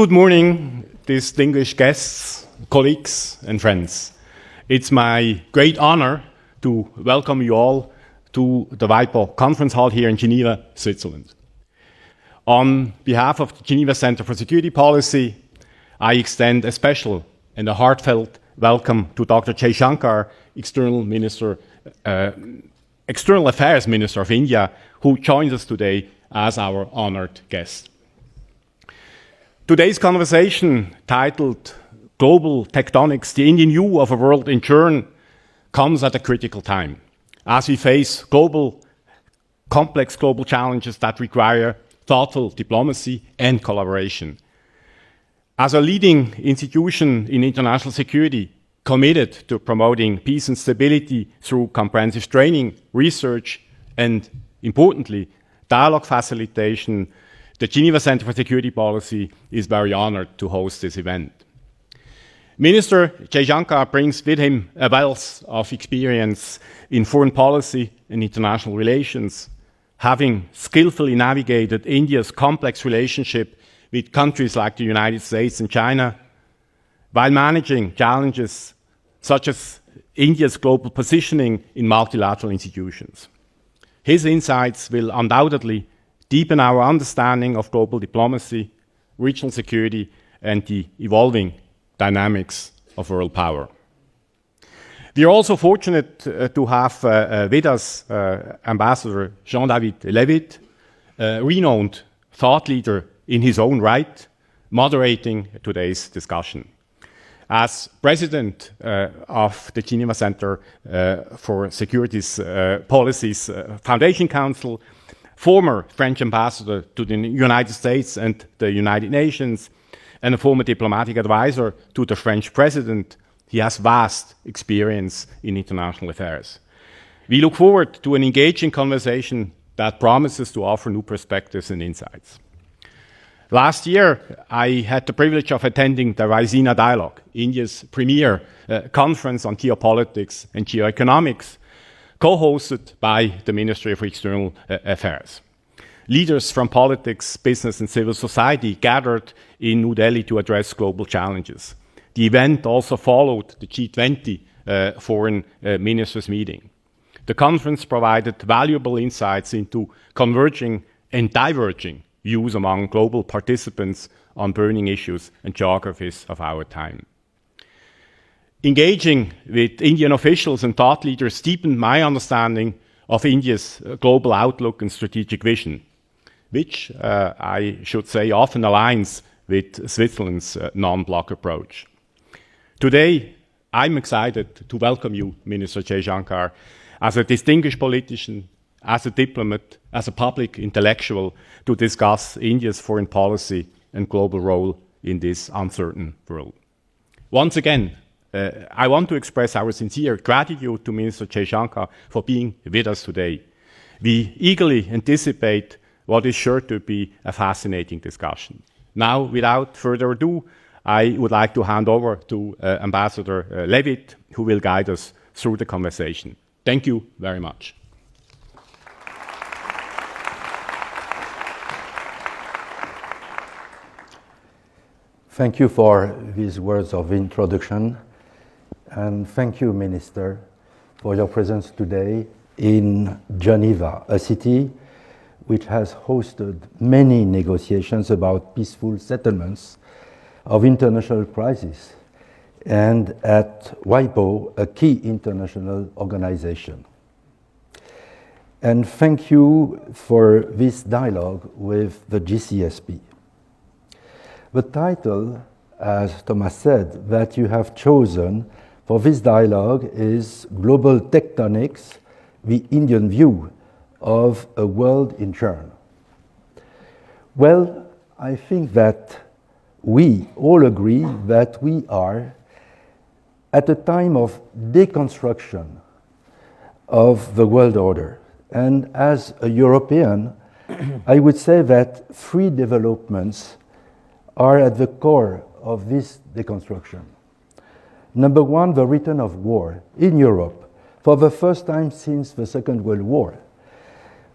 Good morning, distinguished guests, colleagues and friends. It's my great honor to welcome you all to the WIPO Conference Hall here in Geneva, Switzerland. On behalf of the Geneva Centre for Security Policy, I extend a special and a heartfelt welcome to Dr. Jaishankar, External Affairs Minister of India, who joins us today as our honored guest. Today's conversation, titled Global Tectonics, the Indian View of a World in Churn, comes at a critical time as we face complex global challenges that require thoughtful diplomacy and collaboration. As a leading institution in international security, committed to promoting peace and stability through comprehensive training, research, and, importantly, dialogue facilitation, the Geneva Centre for Security Policy is very honored to host this event. Minister Jaishankar brings with him a wealth of experience in foreign policy and international relations, having skillfully navigated India's complex relationship with countries like the United States and China, while managing challenges such as India's global positioning in multilateral institutions. His insights will undoubtedly deepen our understanding of global diplomacy, regional security, and the evolving dynamics of world power. We are also fortunate to have with us Ambassador Jean-David Levitte, a renowned thought leader in his own right, moderating today's discussion. As president of the Geneva Centre for Securities Policy's Foundation Council, former French ambassador to the United States and the United Nations, and a former diplomatic advisor to the French president, he has vast experience in international affairs. We look forward to an engaging conversation that promises to offer new perspectives and insights. Last year, I had the privilege of attending the Raisina Dialogue, India's premier conference on geopolitics and geoeconomics, co-hosted by the Ministry of External Affairs. Leaders from politics, business, and civil society gathered in New Delhi to address global challenges. The event also followed the G20 foreign ministers meeting. The conference provided valuable insights into converging and diverging views among global participants on burning issues and geographies of our time. Engaging with Indian officials and thought leaders deepened my understanding of India's global outlook and strategic vision, which I should say often aligns with Switzerland's non-bloc approach. Today, I'm excited to welcome you, Minister Jaishankar, as a distinguished politician, as a diplomat, as a public intellectual, to discuss India's foreign policy and global role in this uncertain world. Once again, I want to express our sincere gratitude to Minister Jaishankar for being with us today. We eagerly anticipate what is sure to be a fascinating discussion. Now, without further ado, I would like to hand over to Ambassador Levitte, who will guide us through the conversation. Thank you very much. Thank you for these words of introduction, and thank you, Minister, for your presence today in Geneva, a city which has hosted many negotiations about peaceful settlements of international crises, and at WIPO, a key international organization. And thank you for this dialogue with the GCSP. The title, as Thomas said, that you have chosen for this dialogue is Global Tectonics, the Indian View of a World in Churn. Well, I think that we all agree that we are at a time of deconstruction of the world order. And as a European, I would say that three developments are at the core of this deconstruction. Number one, the return of war in Europe for the first time since the Second World War,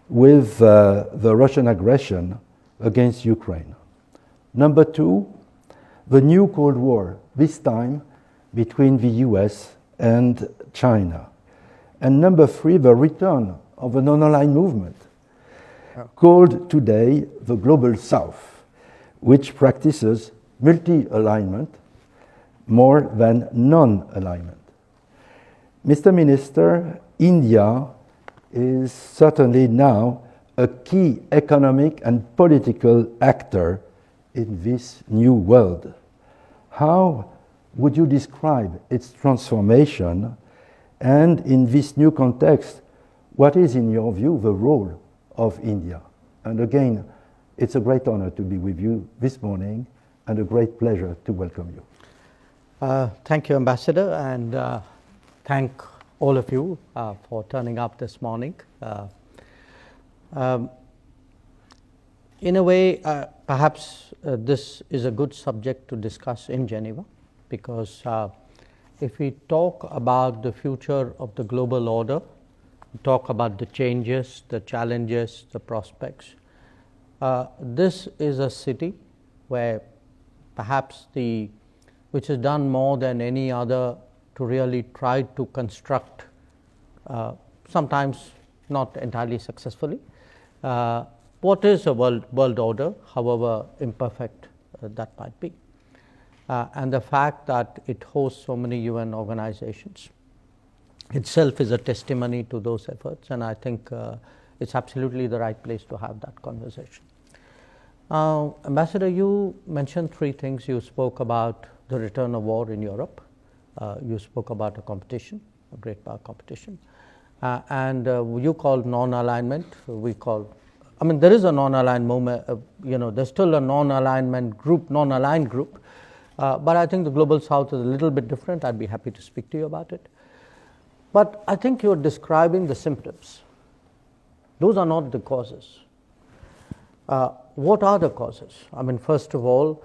with the Russian aggression against Ukraine. Number two, the new Cold War, this time between the US and China. And number 3, the return of a non-aligned movement, called today the Global South, which practices multi-alignment more than non-alignment. Mr. Minister, India is certainly now a key economic and political actor in this new world. How would you describe its transformation? And in this new context, what is, in your view, the role of India? And again, it's a great honor to be with you this morning and a great pleasure to welcome you. Thank you, Ambassador, and thank all of you for turning up this morning. In a way, perhaps this is a good subject to discuss in Geneva, because if we talk about the future of the global order, we talk about the changes, the challenges, the prospects, this is a city where perhaps which has done more than any other to really try to construct, sometimes not entirely successfully, what is a world order, however imperfect that might be. And the fact that it hosts so many UN organizations itself is a testimony to those efforts, and I think it's absolutely the right place to have that conversation. Ambassador, you mentioned 3 things. You spoke about the return of war in Europe. You spoke about a competition, a great power competition. And you called non-alignment. We call, I mean, there is a non-aligned moment, there's still a non-aligned group, but I think the Global South is a little bit different. I'd be happy to speak to you about it. But I think you're describing the symptoms. Those are not the causes. What are the causes? I mean, first of all,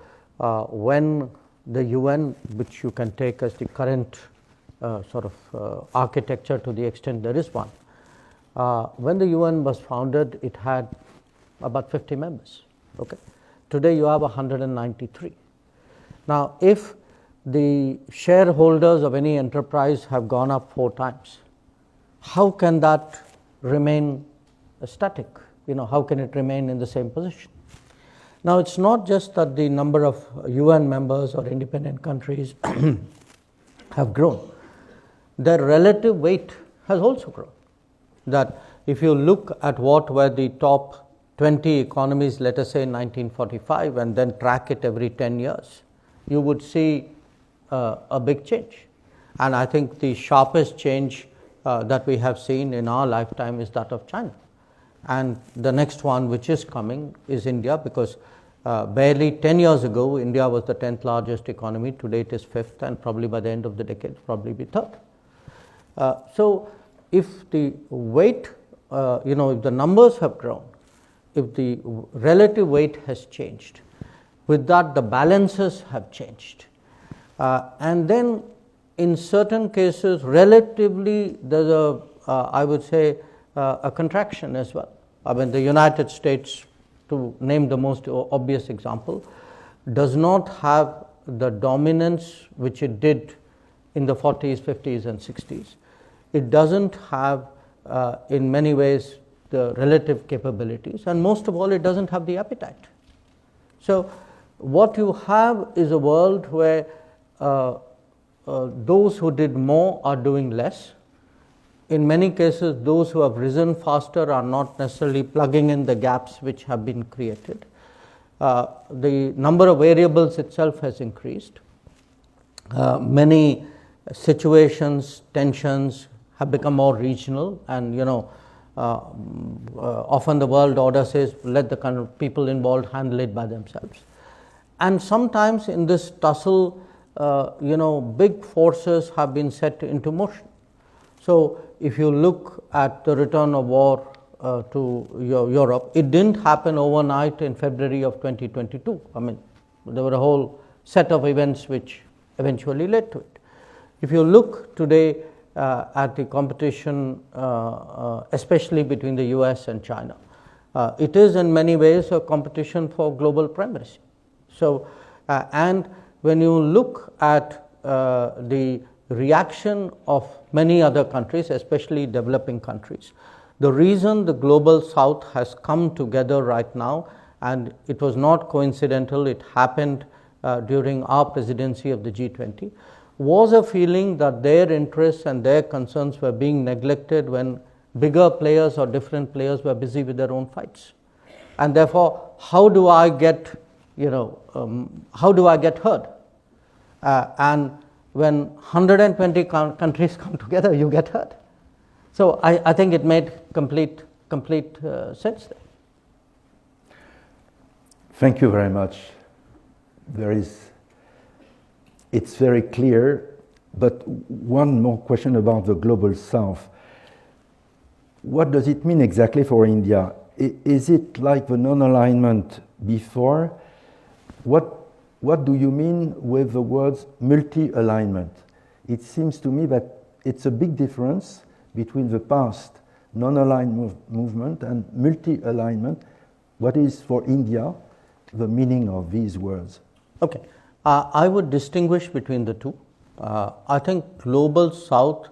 when the UN, which you can take as the current architecture to the extent there is one, when the UN was founded, it had about 50 members. Okay, today you have 193. Now, if the shareholders of any enterprise have gone up 4 times, how can that remain static? How can it remain in the same position? Now, it's not just that the number of UN members or independent countries have grown. Their relative weight has also grown. That if you look at what were the top 20 economies, let us say in 1945, and then track it every 10 years, you would see a big change. And I think the sharpest change that we have seen in our lifetime is that of China. And the next one, which is coming, is India, because barely 10 years ago, India was the 10th largest economy. Today it is 5th, and probably by the end of the decade, probably be 3rd. So if the weight, if the numbers have grown, if the relative weight has changed, with that the balances have changed. And then in certain cases, relatively, there's I would say, a contraction as well. I mean, the United States, to name the most obvious example, does not have the dominance which it did in the 40s, 50s, and 60s. It doesn't have, in many ways, the relative capabilities, and most of all, it doesn't have the appetite. So what you have is a world where those who did more are doing less. In many cases, those who have risen faster are not necessarily plugging in the gaps which have been created. The number of variables itself has increased. Many situations, tensions have become more regional, and often the world order says, let the kind of people involved handle it by themselves. And sometimes in this tussle, big forces have been set into motion. So if you look at the return of war to Europe, it didn't happen overnight in February of 2022. I mean, there were a whole set of events which eventually led to it. If you look today at the competition, especially between the US and China, it is in many ways a competition for global primacy. So, and when you look at the reaction of many other countries, especially developing countries, the reason the global south has come together right now, and it was not coincidental, it happened during our presidency of the G20, was a feeling that their interests and their concerns were being neglected when bigger players or different players were busy with their own fights. And therefore, how do I get, how do I get heard? And when 120 countries come together, you get heard. So I think it made complete sense there. Thank you very much. It's very clear, but one more question about the Global South. What does it mean exactly for India? Is it like the non-alignment before? What do you mean with the words multi-alignment? It seems to me that it's a big difference between the past non-aligned movement and multi-alignment. What is for India the meaning of these words? Okay, I would distinguish between the two. I think Global South,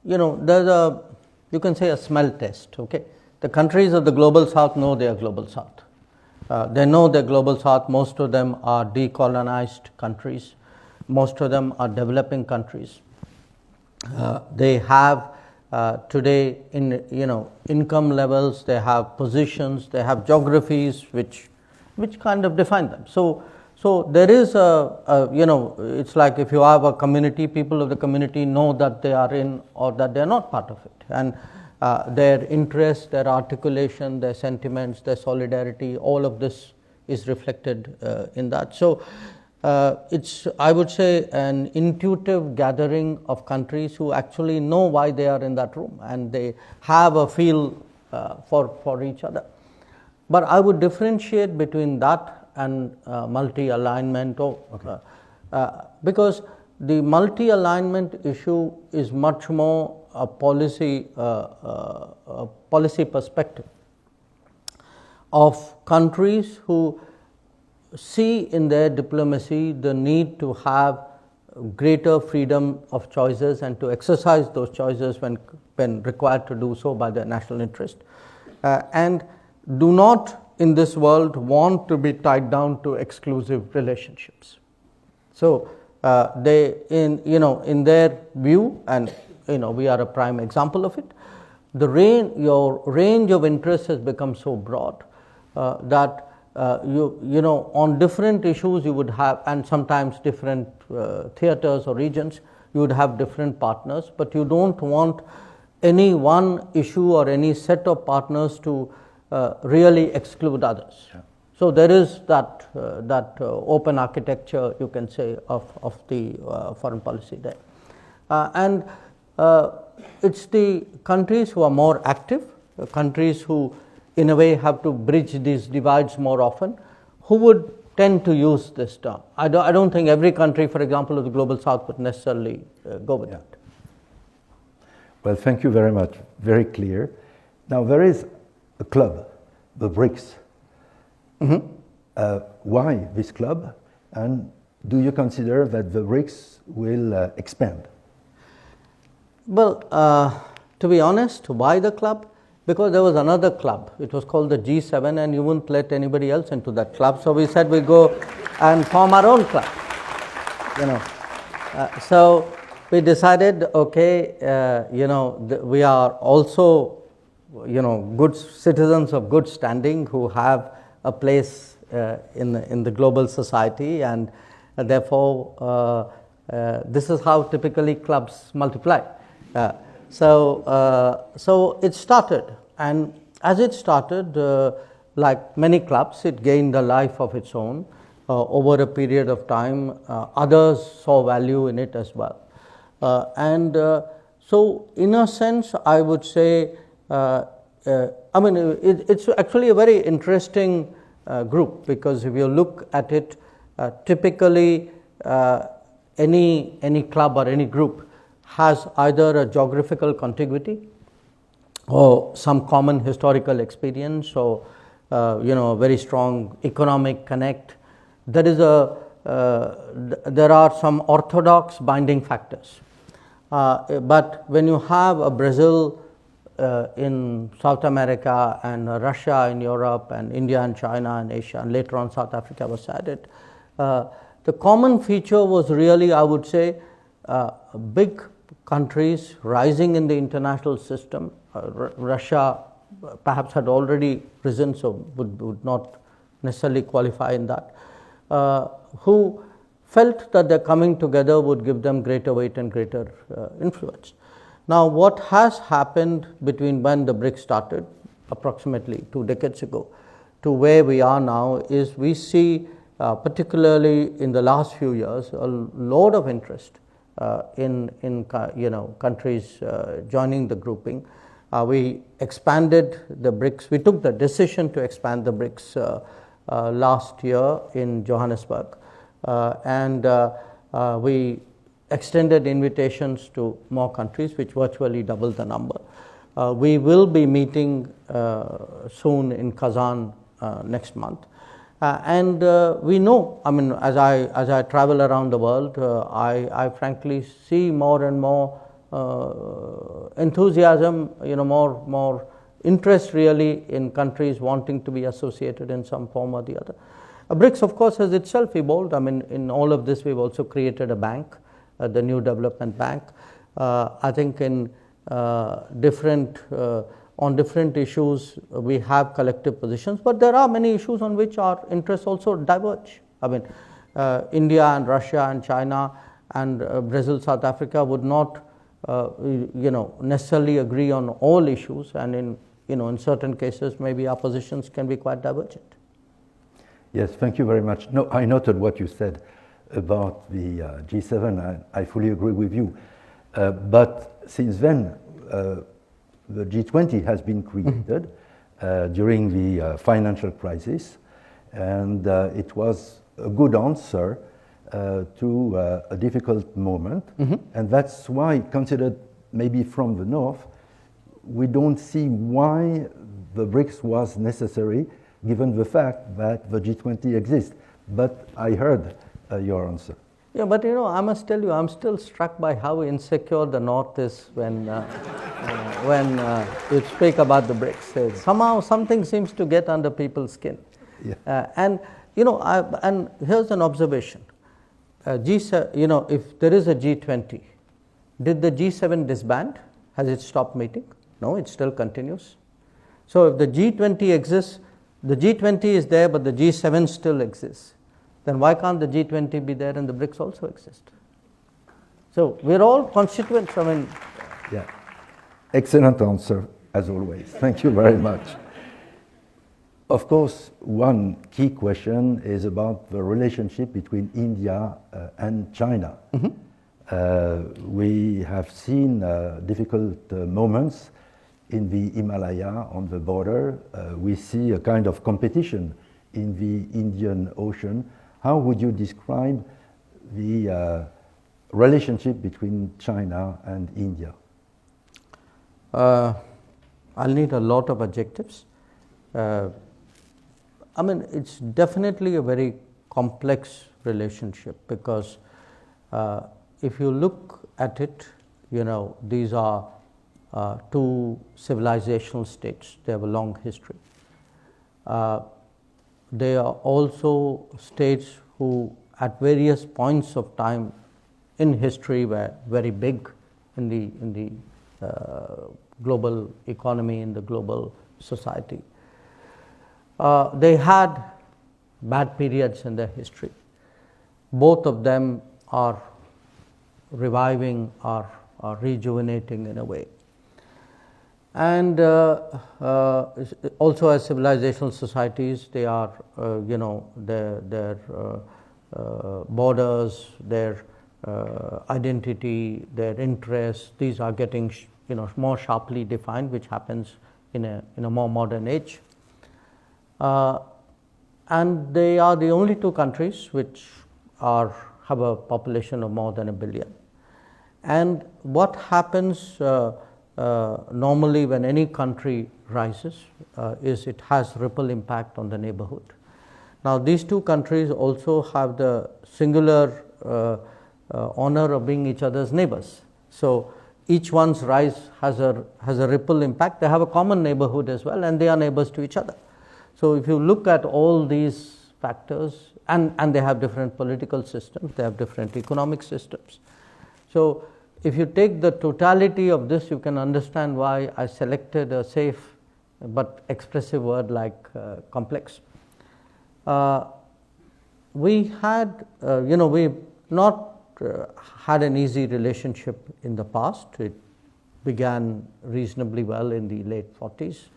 there's you can say a smell test, okay? The countries of the Global South know they are Global South. They know they're Global South. Most of them are decolonized countries. Most of them are developing countries. They have today, income levels, they have positions, they have geographies which kind of define them. So there is it's like if you have a community, people of the community know that they are in or that they are not part of it. And their interests, their articulation, their sentiments, their solidarity, all of this is reflected in that. So it's, I would say, an intuitive gathering of countries who actually know why they are in that room, and they have a feel for each other. But I would differentiate between that and multi-alignment, because the multi-alignment issue is much more a policy perspective of countries who see in their diplomacy the need to have greater freedom of choices and to exercise those choices when required to do so by their national interest, and do not in this world want to be tied down to exclusive relationships. So they, in their view, and we are a prime example of it, your range of interests has become so broad that on different issues you would have, and sometimes different theaters or regions, you would have different partners, but you don't want any one issue or any set of partners to really exclude others. Yeah. So there is that open architecture, you can say, of the foreign policy there. And it's the countries who are more active, countries who in a way have to bridge these divides more often, who would tend to use this term. I don't think every country, for example, of the Global South would necessarily go with that. Well, thank you very much. Very clear. Now, there is a club, the BRICS. Mm-hmm. Why this club? And do you consider that the BRICS will expand? Well, to be honest, why the club? Because there was another club. It was called the G7, and you wouldn't let anybody else into that club. So we said we go and form our own club. So we decided, okay, we are also, good citizens of good standing who have a place in the global society, and therefore this is how typically clubs multiply. So it started, and as it started, like many clubs, it gained a life of its own over a period of time. Others saw value in it as well. So in a sense, I would say, it's actually a very interesting group, because if you look at it, typically any club or any group has either a geographical contiguity or some common historical experience, or a very strong economic connect. There is a there are some orthodox binding factors. But when you have a Brazil in South America and Russia in Europe and India and China and Asia, and later on South Africa was added, the common feature was really, I would say, big countries rising in the international system. Russia perhaps had already risen, so would not necessarily qualify in that, who felt that their coming together would give them greater weight and greater influence. Now, what has happened between when the BRICS started, approximately 2 decades ago, to where we are now, is we see, particularly in the last few years, a lot of interest in countries joining the grouping. We expanded the BRICS. We took the decision to expand the BRICS last year in Johannesburg, and we extended invitations to more countries, which virtually doubled the number. We will be meeting soon in Kazan next month. And we know, I mean, as I travel around the world, I frankly see more and more enthusiasm, more interest really in countries wanting to be associated in some form or the other. BRICS, of course, has itself evolved. I mean, in all of this, we've also created a bank, the New Development Bank. I think in on different issues, we have collective positions, but there are many issues on which our interests also diverge. I mean, India and Russia and China and Brazil, South Africa would not, necessarily agree on all issues, and in certain cases, maybe our positions can be quite divergent. Yes, thank you very much. No, I noted what you said about the G7. I fully agree with you. But since then, the G20 has been created during the financial crisis, and it was a good answer to a difficult moment. And that's why, considered maybe from the north, we don't see why the BRICS was necessary, given the fact that the G20 exists. But I heard your answer. Yeah, but I must tell you, I'm still struck by how insecure the North is when you speak about the BRICS. Somehow, something seems to get under people's skin. Yeah. And here's an observation: G7, if there is a G20, did the G7 disband? Has it stopped meeting? No, it still continues. So if the G20 exists, the G20 is there, but the G7 still exists. Then why can't the G20 be there and the BRICS also exist? So we're all constituents. I mean, yeah, excellent answer as always. Thank you very much. Of course, one key question is about the relationship between India and China. We have seen difficult moments in the Himalaya on the border. We see a kind of competition in the Indian Ocean. How would you describe the relationship between China and India? I'll need a lot of adjectives. I mean, it's definitely a very complex relationship, because if you look at it, these are two civilizational states. They have a long history. They are also states who, at various points of time in history, were very big in the global economy, in the global society. They had bad periods in their history. Both of them are reviving, are rejuvenating in a way. And also, as civilizational societies, they are, their borders, their identity, their interests, these are getting, more sharply defined, which happens in a more modern age. And they are the only two countries which have a population of more than 1 billion. And what happens normally when any country rises is it has ripple impact on the neighborhood. Now, these two countries also have the singular honor of being each other's neighbors. So, each one's rise has a ripple impact. They have a common neighborhood as well, and they are neighbors to each other. So, if you look at all these factors, and they have different political systems, they have different economic systems. So, if you take the totality of this, you can understand why I selected a safe but expressive word like complex. We had, we've not had an easy relationship in the past. It began reasonably well in the late 40s.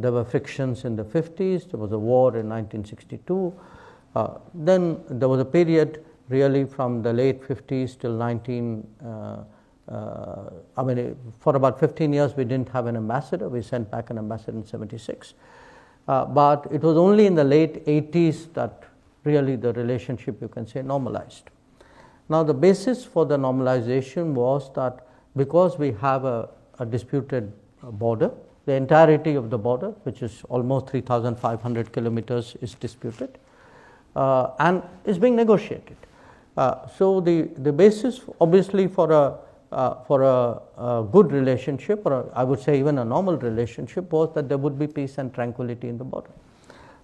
There were frictions in the 50s. There was a war in 1962. Then there was a period really from the late 50s till for about 15 years we didn't have an ambassador. We sent back an ambassador in 76. But it was only in the late 80s that really the relationship, you can say, normalized. Now, the basis for the normalization was that because we have a disputed border, the entirety of the border, which is almost 3,500 kilometers, is disputed and is being negotiated. So, the basis obviously for a good relationship, or I would say even a normal relationship, was that there would be peace and tranquility in the border.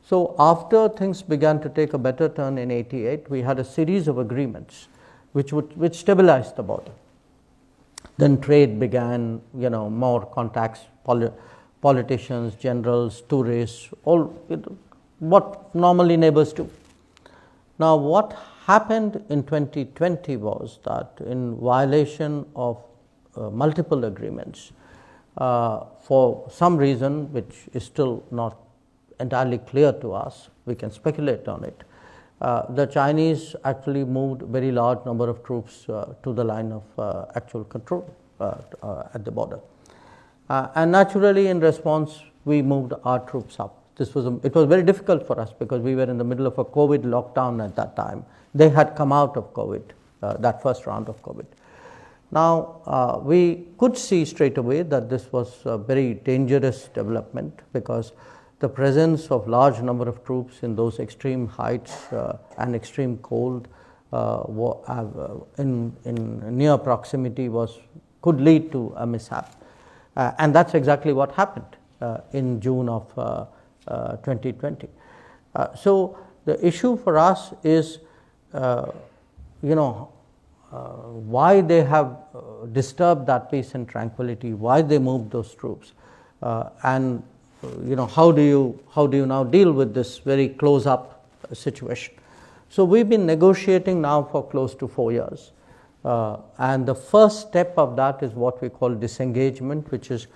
So, after things began to take a better turn in 88, we had a series of agreements which stabilized the border. Then trade began, more contacts, politicians, generals, tourists, all what normally neighbors do. Now, what happened in 2020 was that in violation of multiple agreements, for some reason which is still not entirely clear to us, we can speculate on it, the Chinese actually moved a very large number of troops to the line of actual control at the border. And naturally, in response, we moved our troops up. It was very difficult for us because we were in the middle of a COVID lockdown at that time. They had come out of COVID, that first round of COVID. Now, we could see straight away that this was a very dangerous development because the presence of large number of troops in those extreme heights and extreme cold in near proximity could lead to a mishap. And that's exactly what happened in June of 2020. So the issue for us is, why they have disturbed that peace and tranquility, why they moved those troops, and how do you now deal with this very close-up situation? So we've been negotiating now for close to 4 years. And the first step of that is what we call disengagement, which is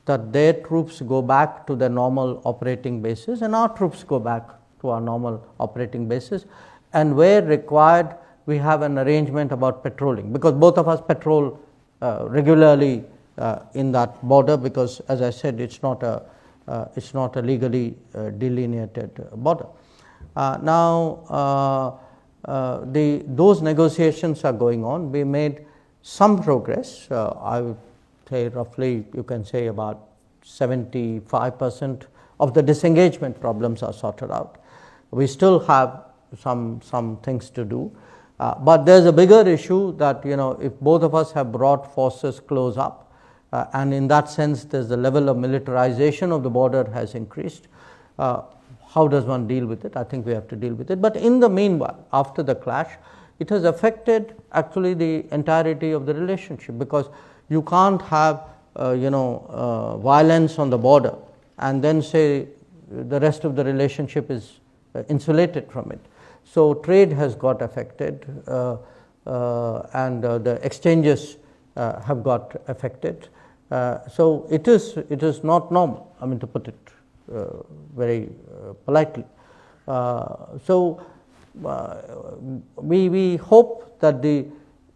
that their troops go back to their normal operating bases and our troops go back to our normal operating bases. And where required, we have an arrangement about patrolling, because both of us patrol regularly in that border, because as I said, it's not a legally delineated border. Those negotiations are going on. We made some progress. I would say roughly, you can say about 75% of the disengagement problems are sorted out. We still have some things to do, but there's a bigger issue that if both of us have brought forces close up, and in that sense there's the level of militarization of the border has increased. How does one deal with it? I think we have to deal with it. But in the meanwhile, after the clash, it has affected actually the entirety of the relationship, because you can't have violence on the border and then say the rest of the relationship is insulated from it. So trade has got affected, and the exchanges have got affected. So it is not normal, to put it very politely. So we hope that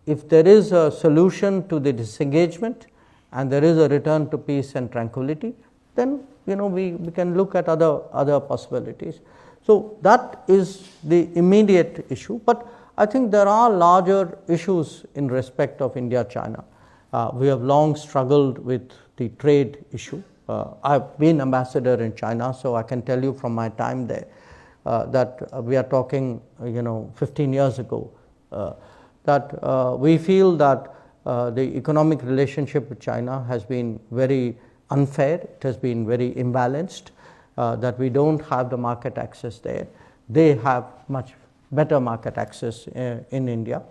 if there is a solution to the disengagement and there is a return to peace and tranquility, then we can look at other possibilities. So that is the immediate issue. But I think there are larger issues in respect of India-China. We have long struggled with the trade issue. I've been ambassador in China, so I can tell you from my time there, that we are talking, 15 years ago, that we feel that the economic relationship with China has been very unfair, it has been very imbalanced, that we don't have the market access there. They have much better market access in India.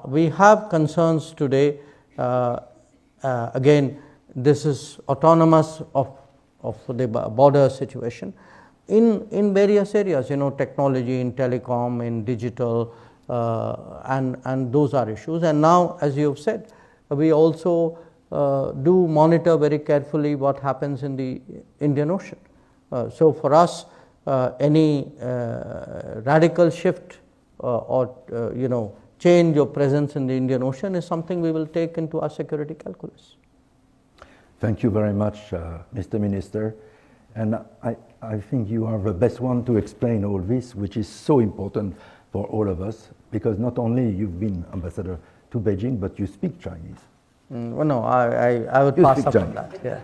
We have concerns today, again, this is autonomous of the border situation in various areas, technology, in telecom, in digital, and those are issues. And now, as you have said, we also do monitor very carefully what happens in the Indian Ocean. So for us, any radical shift or change or presence in the Indian Ocean is something we will take into our security calculus. Thank you very much, Mr. Minister. And I think you are the best one to explain all this, which is so important for all of us, because not only you've been ambassador to Beijing, but you speak Chinese. Well, no, I would pass up on that. Yeah.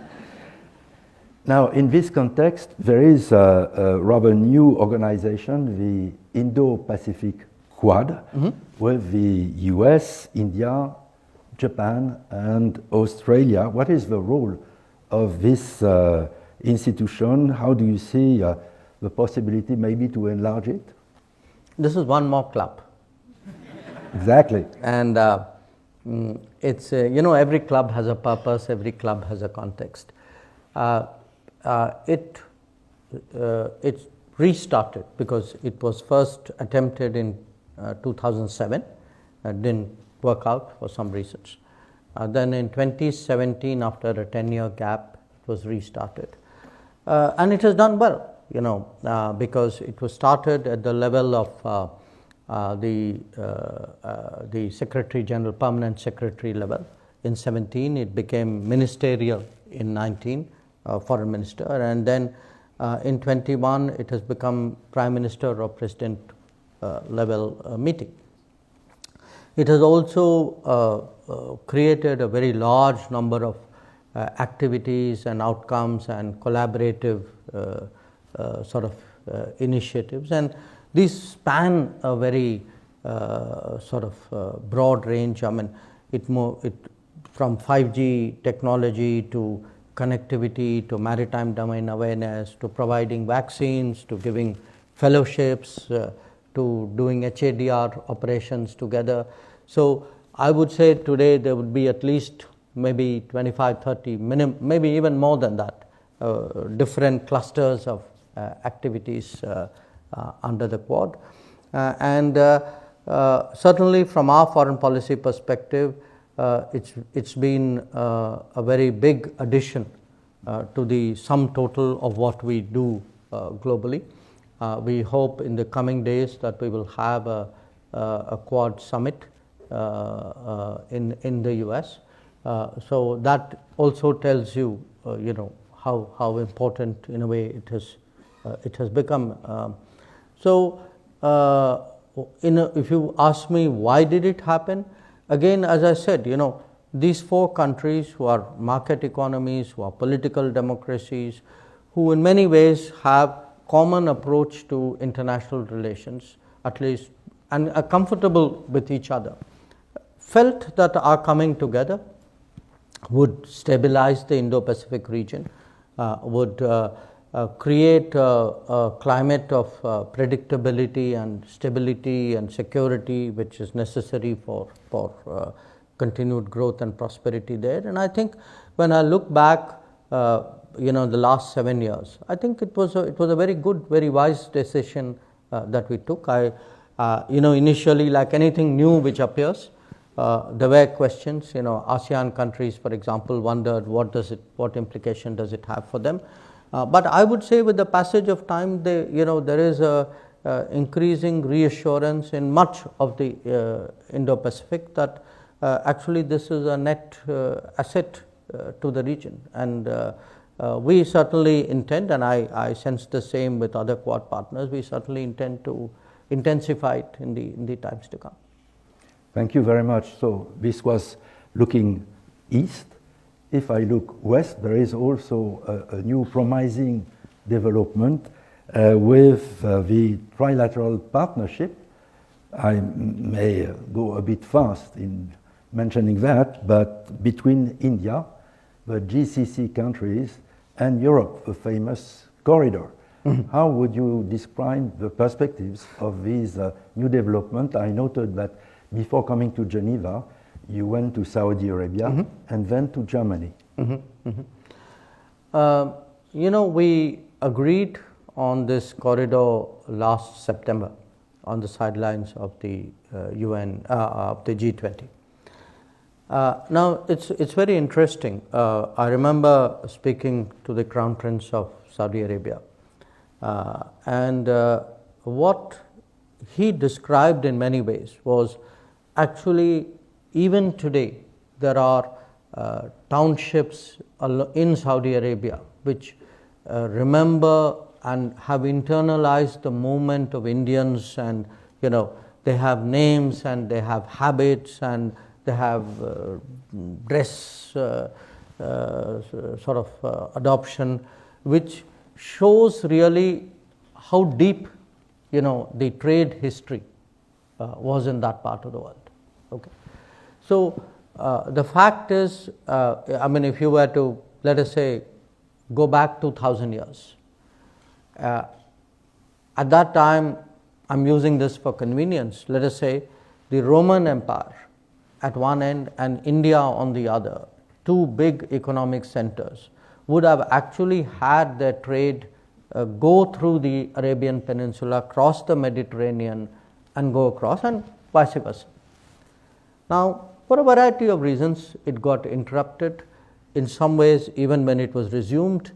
Now, in this context, there is a rather new organization, the Indo-Pacific Quad, with the US, India, Japan, and Australia. What is the role of this institution? How do you see the possibility maybe to enlarge it? This is one more club. Exactly. And it's, every club has a purpose, every club has a context. It's restarted because it was first attempted in 2007, didn't work out for some reasons. Then in 2017, after a 10-year gap, it was restarted. And it has done well, because it was started at the level of the Secretary General, Permanent Secretary level. In 17, it became ministerial in 19, Foreign Minister, and then in 21, it has become Prime Minister or President level meeting. It has also created a very large number of activities and outcomes and collaborative initiatives, and these span a very broad range. I mean, it from 5G technology to connectivity to maritime domain awareness to providing vaccines to giving fellowships to doing HADR operations together. So I would say today there would be at least maybe 25, 30, maybe even more than that, different clusters of activities under the Quad. And certainly from our foreign policy perspective, it's been a very big addition to the sum total of what we do globally. We hope in the coming days that we will have a Quad summit in the US. So that also tells you, how important in a way it has become. If you ask me why did it happen, again, as I said, these four countries who are market economies, who are political democracies, who in many ways have common approach to international relations, at least, and are comfortable with each other, felt that our coming together would stabilize the Indo-Pacific region, would create a climate of predictability and stability and security which is necessary for continued growth and prosperity there. And I think when I look back, the last 7 years, I think it was a very good, very wise decision that we took. Initially, like anything new which appears, there were questions. ASEAN countries, for example, wondered what implication does it have for them. But I would say with the passage of time, there is a increasing reassurance in much of the Indo-Pacific that actually this is a net asset to the region, and we certainly intend, and I sense the same with other Quad partners, we certainly intend to intensify it in the times to come. Thank you very much. So this was looking east. If I look west, there is also a new promising development, with the trilateral partnership. I may go a bit fast in mentioning that, but between India, the GCC countries, and Europe, the famous corridor. How would you describe the perspectives of these new development? I noted that before coming to Geneva, you went to Saudi Arabia and then to Germany. You know, we agreed on this corridor last September on the sidelines of the UN, of the G20. Now, it's very interesting. I remember speaking to the Crown Prince of Saudi Arabia, and what he described in many ways was actually even today there are townships in Saudi Arabia which remember and have internalized the movement of Indians, and you know, they have names and they have habits and they have dress sort of adoption, which shows really how deep, you know, the trade history was in that part of the world. Okay, so the fact is, I mean, if you were to, let us say, go back 2,000 years, at that time, I'm using this for convenience, let us say the Roman Empire at one end and India on the other, two big economic centers, would have actually had their trade go through the Arabian Peninsula, cross the Mediterranean and go across, and vice versa. Now, for a variety of reasons, it got interrupted. In some ways, even when it was resumed,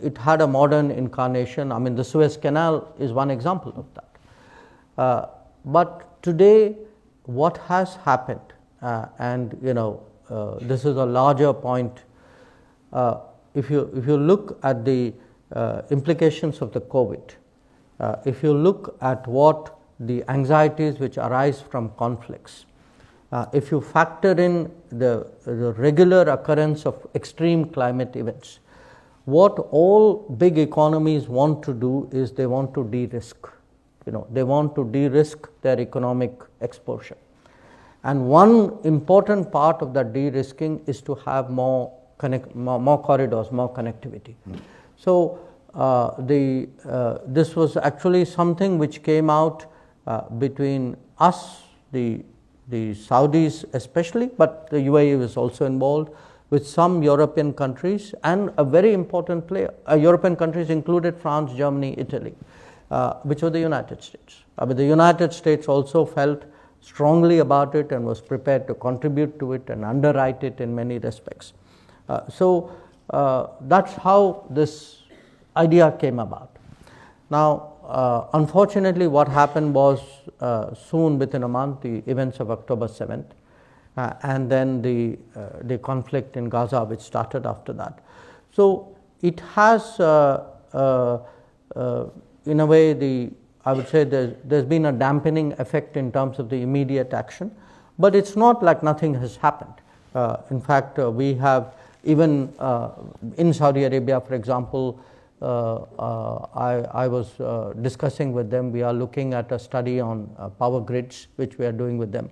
it had a modern incarnation. I mean, the Suez Canal is one example of that. But today, what has happened, and you know, this is a larger point. If you look at the implications of the COVID, if you look at what the anxieties which arise from conflicts, if you factor in the regular occurrence of extreme climate events, what all big economies want to do is they want to de-risk. You know, they want to de-risk their economic exposure. And one important part of that de-risking is to have more corridors, more connectivity. So this was actually something which came out between us, the Saudis especially, but the UAE was also involved, with some European countries, and a very important player. European countries included France, Germany, Italy, which were the United States. But the United States also felt strongly about it and was prepared to contribute to it and underwrite it in many respects. So that's how this idea came about. Now, unfortunately, what happened was soon within a month, the events of October 7th, and then the conflict in Gaza, which started after that. So it has, in a way, I would say there's been a dampening effect in terms of the immediate action, but it's not like nothing has happened. In fact, we have even in Saudi Arabia, for example, I was discussing with them, we are looking at a study on power grids, which we are doing with them.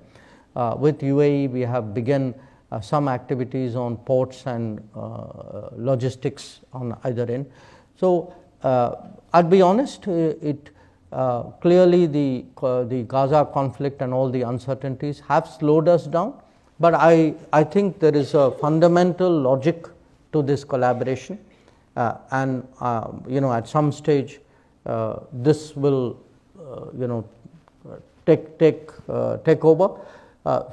With UAE, we have begun some activities on ports and logistics on either end. So, I'll be honest, clearly the Gaza conflict and all the uncertainties have slowed us down, but I think there is a fundamental logic to this collaboration, and you know, at some stage this will you know, take over.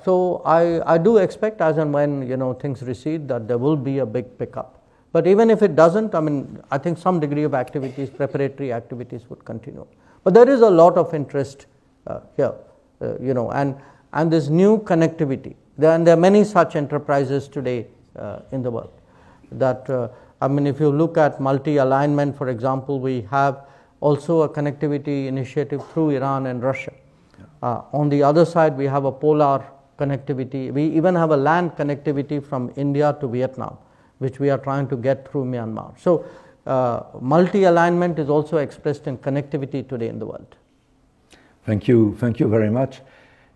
So I do expect, as and when, you know, things recede, that there will be a big pickup. But even if it doesn't, I mean, I think some degree of activities, preparatory activities, would continue. But there is a lot of interest here, you know, and this new connectivity. There are many such enterprises today in the world. That I mean, if you look at multi-alignment, for example, we have also a connectivity initiative through Iran and Russia. On the other side, we have a polar connectivity. We even have a land connectivity from India to Vietnam, which we are trying to get through Myanmar. So multi-alignment is also expressed in connectivity today in the world. Thank you very much.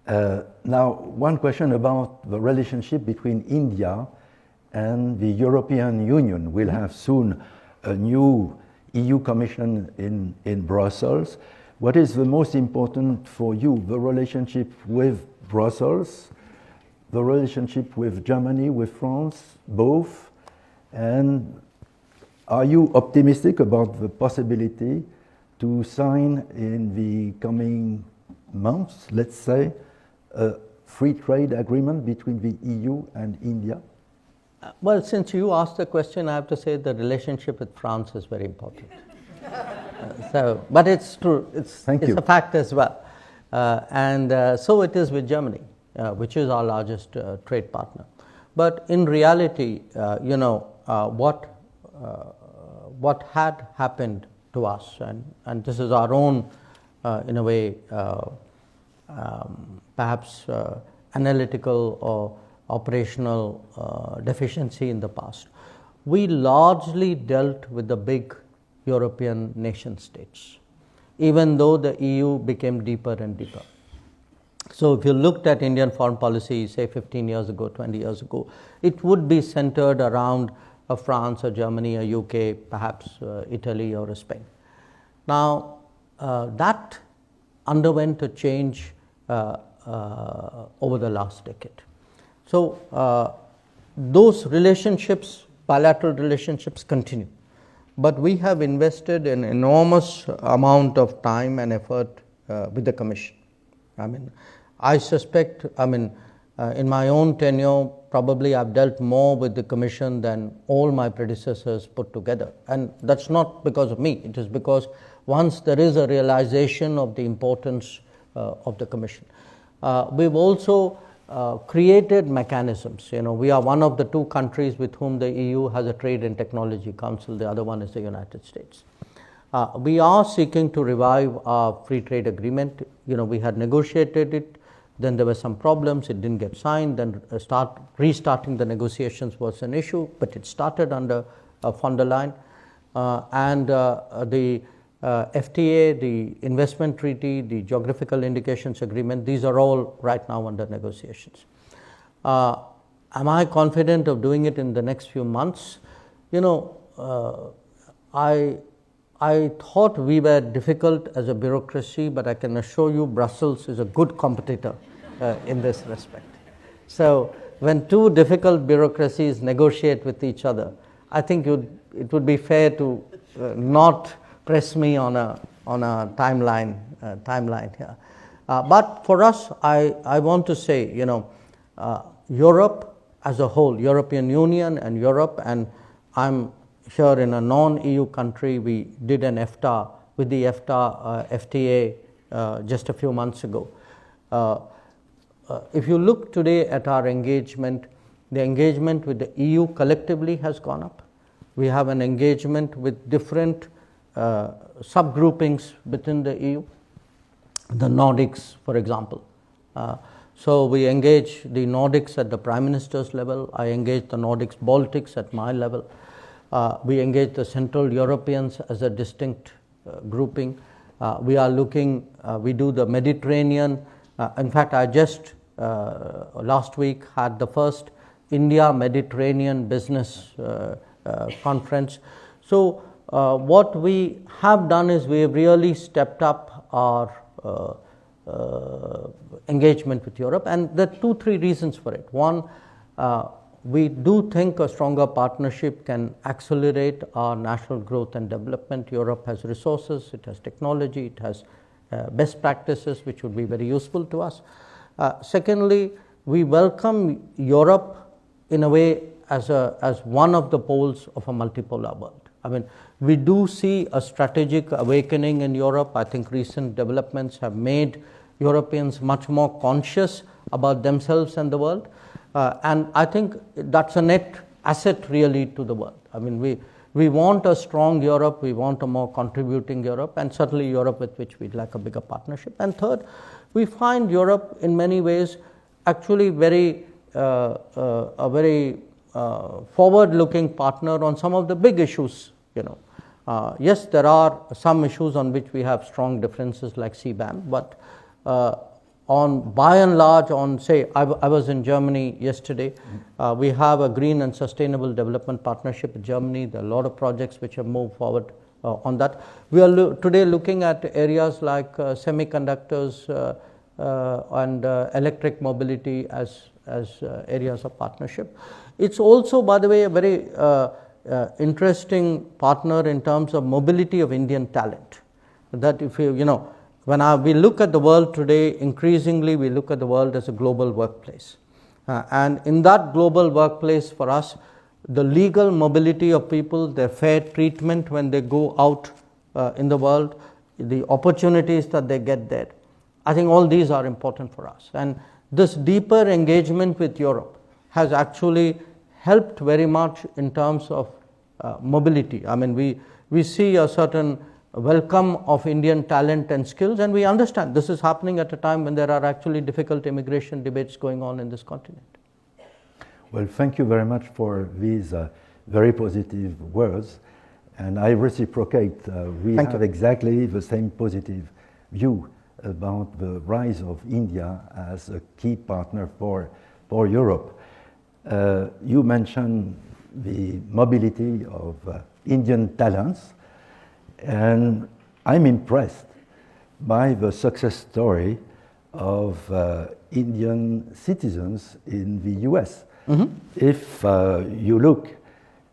Now, one question about the relationship between India and the European Union. We'll have soon a new EU Commission in Brussels. What is the most important for you, the relationship with Brussels, the relationship with Germany, with France, both? And are you optimistic about the possibility to sign in the coming months, let's say, a free trade agreement between the EU and India? Well, since you asked the question, I have to say the relationship with France is very important. But it's true, it's a fact as well. So it is with Germany, which is our largest trade partner. But in reality, what had happened to us, and this is our own, in a way, perhaps analytical or operational deficiency in the past. We largely dealt with the big European nation states, even though the EU became deeper and deeper. So if you looked at Indian foreign policy, say 15 years ago, 20 years ago, it would be centered around a France, a Germany, a UK, perhaps Italy or a Spain. Now, that underwent a change over the last decade. So, those relationships, bilateral relationships continue. But we have invested an enormous amount of time and effort with the Commission. I mean, I suspect, in my own tenure, probably I've dealt more with the Commission than all my predecessors put together. And that's not because of me, it is because once there is a realization of the importance of the Commission. We've also created mechanisms. We are one of the two countries with whom the EU has a Trade and Technology Council, the other one is the United States. We are seeking to revive our free trade agreement. We had negotiated it, then there were some problems, it didn't get signed, then restarting the negotiations was an issue, but it started under von der Leyen. And the FTA, the investment treaty, the geographical indications agreement, these are all right now under negotiations. Am I confident of doing it in the next few months? I thought we were difficult as a bureaucracy, but I can assure you Brussels is a good competitor in this respect. So when two difficult bureaucracies negotiate with each other, I think it would be fair to not press me on a timeline here. But for us, I want to say, Europe as a whole, European Union and Europe, and I'm here in a non-EU country, we did an EFTA with the FTA just a few months ago. If you look today at our engagement, the engagement with the EU collectively has gone up. We have an engagement with different subgroupings within the EU, the Nordics, for example. So we engage the Nordics at the Prime Minister's level. I engage the Nordics Baltics at my level. We engage the Central Europeans as a distinct grouping. We are looking, we do the Mediterranean. In fact, I just last week had the first India-Mediterranean business conference. So what we have done is we have really stepped up our engagement with Europe, and there are 2-3 reasons for it. One, we do think a stronger partnership can accelerate our national growth and development. Europe has resources, it has technology, it has best practices which would be very useful to us. Secondly, we welcome Europe in a way as one of the poles of a multipolar world. I mean, we do see a strategic awakening in Europe. I think recent developments have made Europeans much more conscious about themselves and the world. And I think that's a net asset really to the world. I mean, we want a strong Europe, we want a more contributing Europe, and certainly Europe with which we'd like a bigger partnership. And third, we find Europe in many ways actually a very forward-looking partner on some of the big issues, Yes, there are some issues on which we have strong differences like CBAM, but on by and large, on say, I was in Germany yesterday. We have a green and sustainable development partnership with Germany. There are a lot of projects which have moved forward on that. We are today looking at areas like semiconductors and electric mobility as areas of partnership. It's also, by the way, a very interesting partner in terms of mobility of Indian talent. That if you when we look at the world today, increasingly we look at the world as a global workplace. And in that global workplace for us, the legal mobility of people, their fair treatment when they go out in the world, the opportunities that they get there, I think all these are important for us. And this deeper engagement with Europe has actually helped very much in terms of mobility. I mean, we see a certain welcome of Indian talent and skills, and we understand this is happening at a time when there are actually difficult immigration debates going on in this continent. Well, thank you very much for these very positive words, and I reciprocate. We have exactly the same positive view about the rise of India as a key partner for Europe. You mentioned the mobility of Indian talents, and I'm impressed by the success story of Indian citizens in the US. Mm-hmm. If you look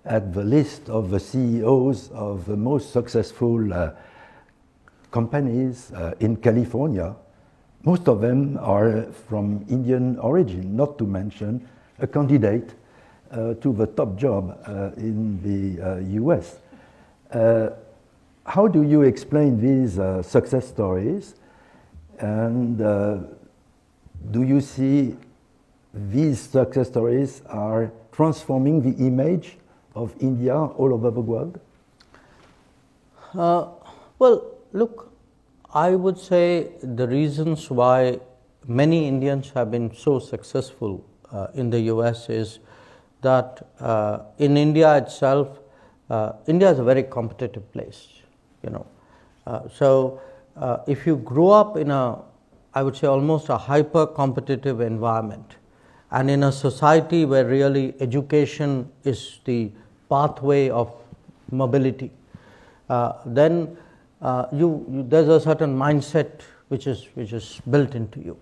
at the list of the CEOs of the most successful companies in California, most of them are from Indian origin, not to mention a candidate to the top job in the US. How do you explain these success stories, and do you see these success stories are transforming the image of India all over the world? Well, look, I would say the reasons why many Indians have been so successful in the US is that in India itself, India is a very competitive place. So if you grow up in I would say almost a hyper competitive environment, and in a society where really education is the pathway of mobility, then there's a certain mindset which is built into you.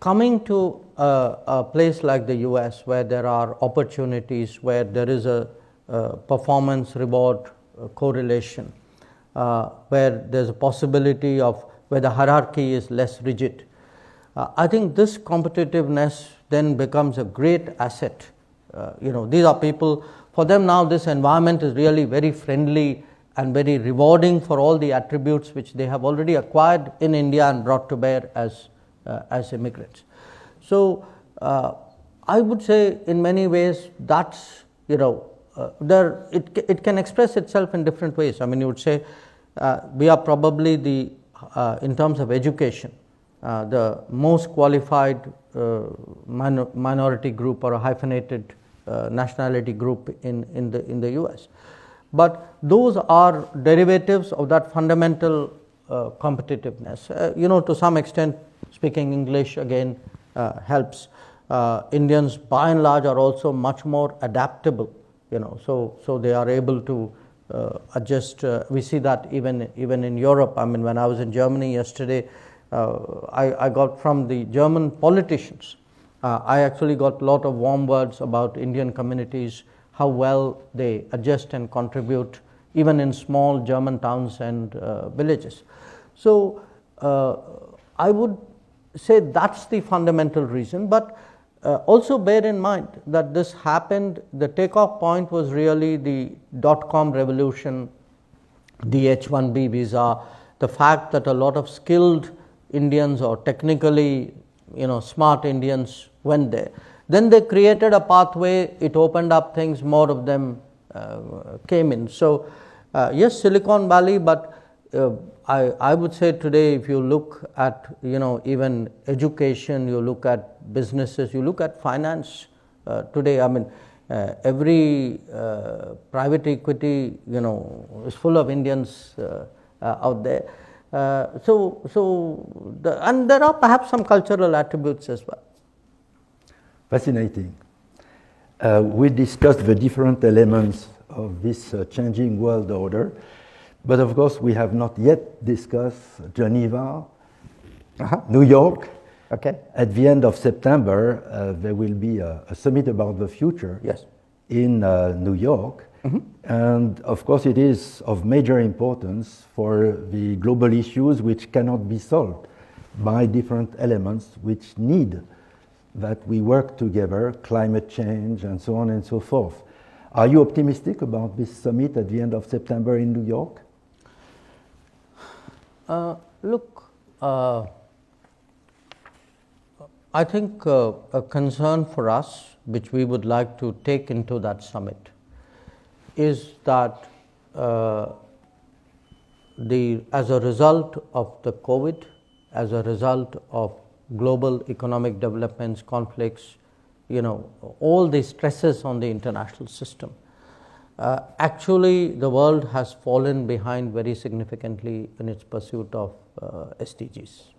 Coming to a place like the US, where there are opportunities, where there is a performance reward correlation, where there's a possibility of where the hierarchy is less rigid, I think this competitiveness then becomes a great asset. These are people, for them now this environment is really very friendly and very rewarding for all the attributes which they have already acquired in India and brought to bear as immigrants. So I would say in many ways that's, it can express itself in different ways. I mean, you would say we are probably in terms of education, the most qualified minority group or a hyphenated nationality group in the US. But those are derivatives of that fundamental competitiveness. To some extent, speaking English again helps. Indians by and large are also much more adaptable, so they are able to adjust. We see that even in Europe. I mean, when I was in Germany yesterday, I got from the German politicians, I actually got a lot of warm words about Indian communities, how well they adjust and contribute even in small German towns and villages. So I would say that's the fundamental reason, but also bear in mind that this happened, the takeoff point was really the .com revolution, the H-1B visa, the fact that a lot of skilled Indians or technically smart Indians went there. Then they created a pathway, it opened up things, more of them came in. So yes, Silicon Valley, but I would say today if you look at even education, you look at businesses, you look at finance today, I mean every private equity, is full of Indians out there. And there are perhaps some cultural attributes as well. Fascinating. We discussed the different elements of this changing world order, but of course we have not yet discussed Geneva, New York. Okay. At the end of September, there will be a summit about the future in New York. And of course it is of major importance for the global issues which cannot be solved by different elements which need that we work together, climate change and so on and so forth. Are you optimistic about this summit at the end of September in New York? Look, I think a concern for us, which we would like to take into that summit, is that as a result of the COVID, as a result of global economic developments, conflicts, all the stresses on the international system, actually the world has fallen behind very significantly in its pursuit of SDGs.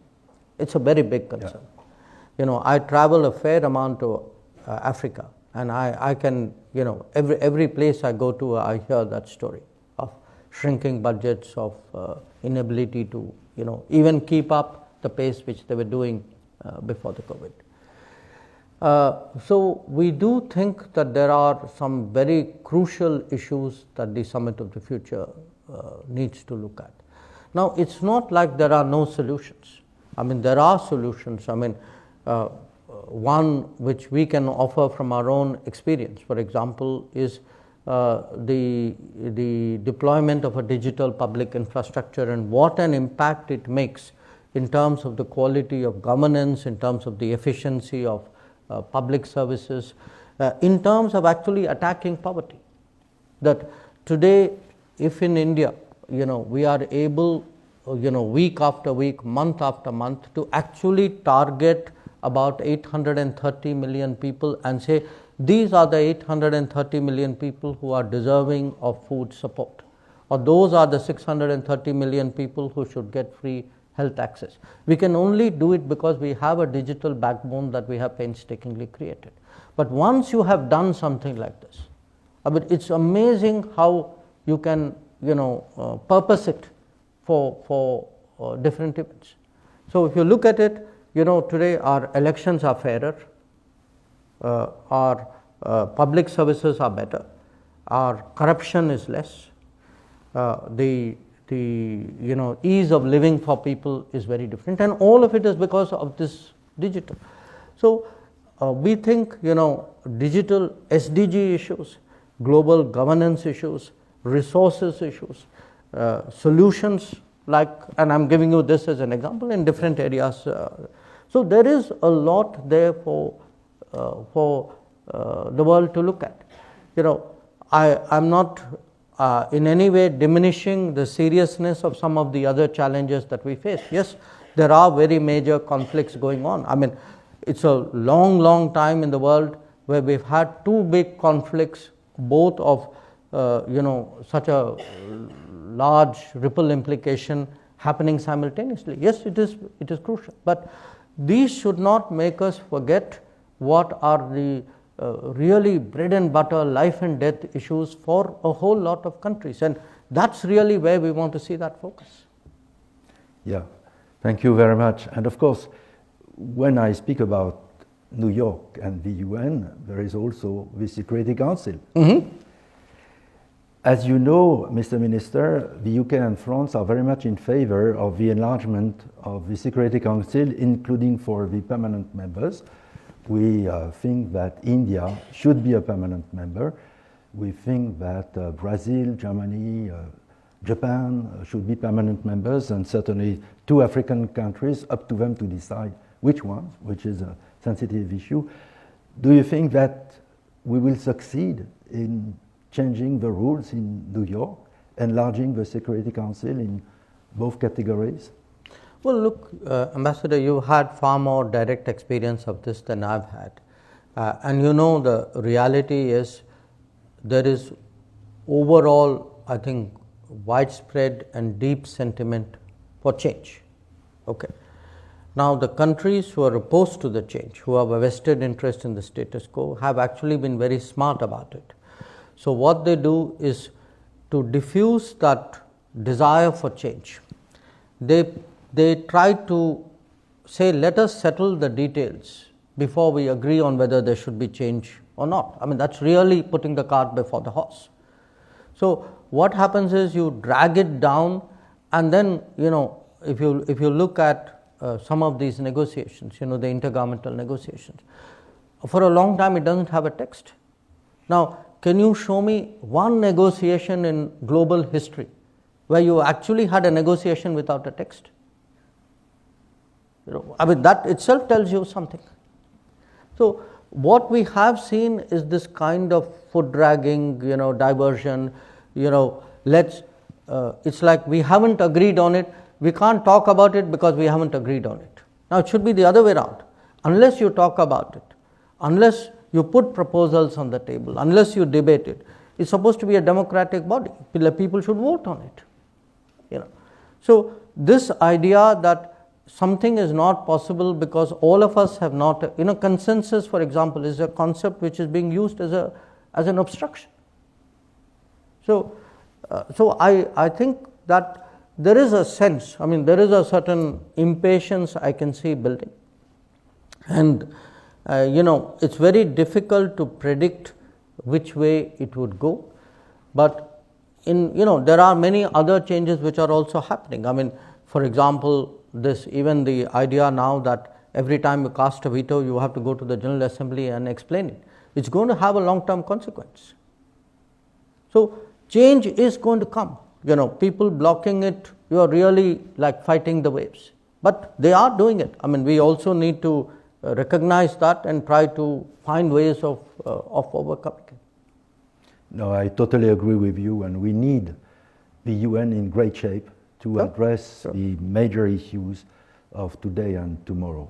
It's a very big concern. I travel a fair amount to Africa, and I can, every place I go to, I hear that story of shrinking budgets, of inability to, even keep up the pace which they were doing before the COVID. So we do think that there are some very crucial issues that the Summit of the Future needs to look at. Now, it's not like there are no solutions. I mean, there are solutions. I mean, one which we can offer from our own experience, for example, is the deployment of a digital public infrastructure and what an impact it makes in terms of the quality of governance, in terms of the efficiency of public services, in terms of actually attacking poverty. That today, if in India, we are able, week after week, month after month, to actually target about 830 million people and say, these are the 830 million people who are deserving of food support, or those are the 630 million people who should get free health access. We can only do it because we have a digital backbone that we have painstakingly created. But once you have done something like this, I mean, it's amazing how you can, purpose it for different events. So if you look at it, today our elections are fairer, our public services are better, our corruption is less, the ease of living for people is very different, and all of it is because of this digital. So we think, digital SDG issues, global governance issues, resources issues, solutions like, and I'm giving you this as an example, in different areas. So there is a lot there for the world to look at. I'm not in any way diminishing the seriousness of some of the other challenges that we face. Yes, there are very major conflicts going on. I mean, it's a long time in the world where we've had two big conflicts, both of such a large ripple implication happening simultaneously. Yes, it is crucial, but these should not make us forget what are the really bread and butter, life and death issues for a whole lot of countries, and that's really where we want to see that focus. Yeah, thank you very much. And of course, when I speak about New York and the UN, there is also the Security Council. As you know, Mr. Minister, the UK and France are very much in favor of the enlargement of the Security Council, including for the permanent members. We think that India should be a permanent member. We think that Brazil, Germany, Japan should be permanent members, and certainly 2 African countries, up to them to decide which ones, which is a sensitive issue. Do you think that we will succeed in changing the rules in New York, enlarging the Security Council in both categories? Well, look, Ambassador, you had far more direct experience of this than I've had. And you know, the reality is there is overall, I think, widespread and deep sentiment for change. Okay. Now, the countries who are opposed to the change, who have a vested interest in the status quo, have actually been very smart about it. So, what they do is to diffuse that desire for change. They try to say, let us settle the details before we agree on whether there should be change or not. I mean, that's really putting the cart before the horse. So, what happens is you drag it down, and then, you know, if you look at some of these negotiations, you know, the intergovernmental negotiations, for a long time it doesn't have a text. Now, can you show me one negotiation in global history where you actually had a negotiation without a text? You know, I mean, that itself tells you something. So, what we have seen is this kind of foot dragging, you know, diversion, you know, it's like we haven't agreed on it, we can't talk about it because we haven't agreed on it. Now, it should be the other way around. Unless you talk about it, unless you put proposals on the table, unless you debate it, it's supposed to be a democratic body. People should vote on it. You know. So, this idea that something is not possible because all of us have not, you know, consensus, for example, is a concept which is being used as an obstruction. So, I think that there is a sense, I mean, there is a certain impatience I can see building, and you know, it's very difficult to predict which way it would go, but you know, there are many other changes which are also happening. I mean, for example, even the idea now that every time you cast a veto, you have to go to the General Assembly and explain it. It's going to have a long-term consequence. So, change is going to come. You know, people blocking it, you are really like fighting the waves, but they are doing it. I mean, we also need to recognize that and try to find ways of overcoming it. No, I totally agree with you, and we need the UN in great shape to address the major issues of today and tomorrow.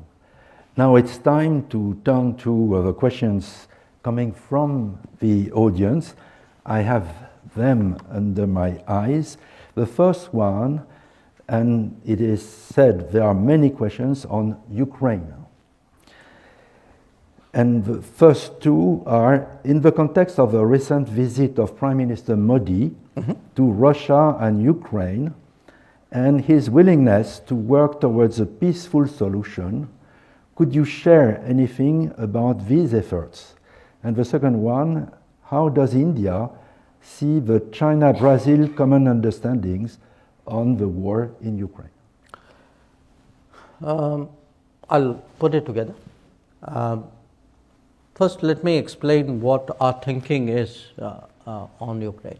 Now it's time to turn to the questions coming from the audience. I have them under my eyes. The first one, and it is said there are many questions on Ukraine. And the first two are, in the context of the recent visit of Prime Minister Modi to Russia and Ukraine, and his willingness to work towards a peaceful solution, could you share anything about these efforts? And the second one, how does India see the China-Brazil common understandings on the war in Ukraine? I'll put it together. First, let me explain what our thinking is on Ukraine.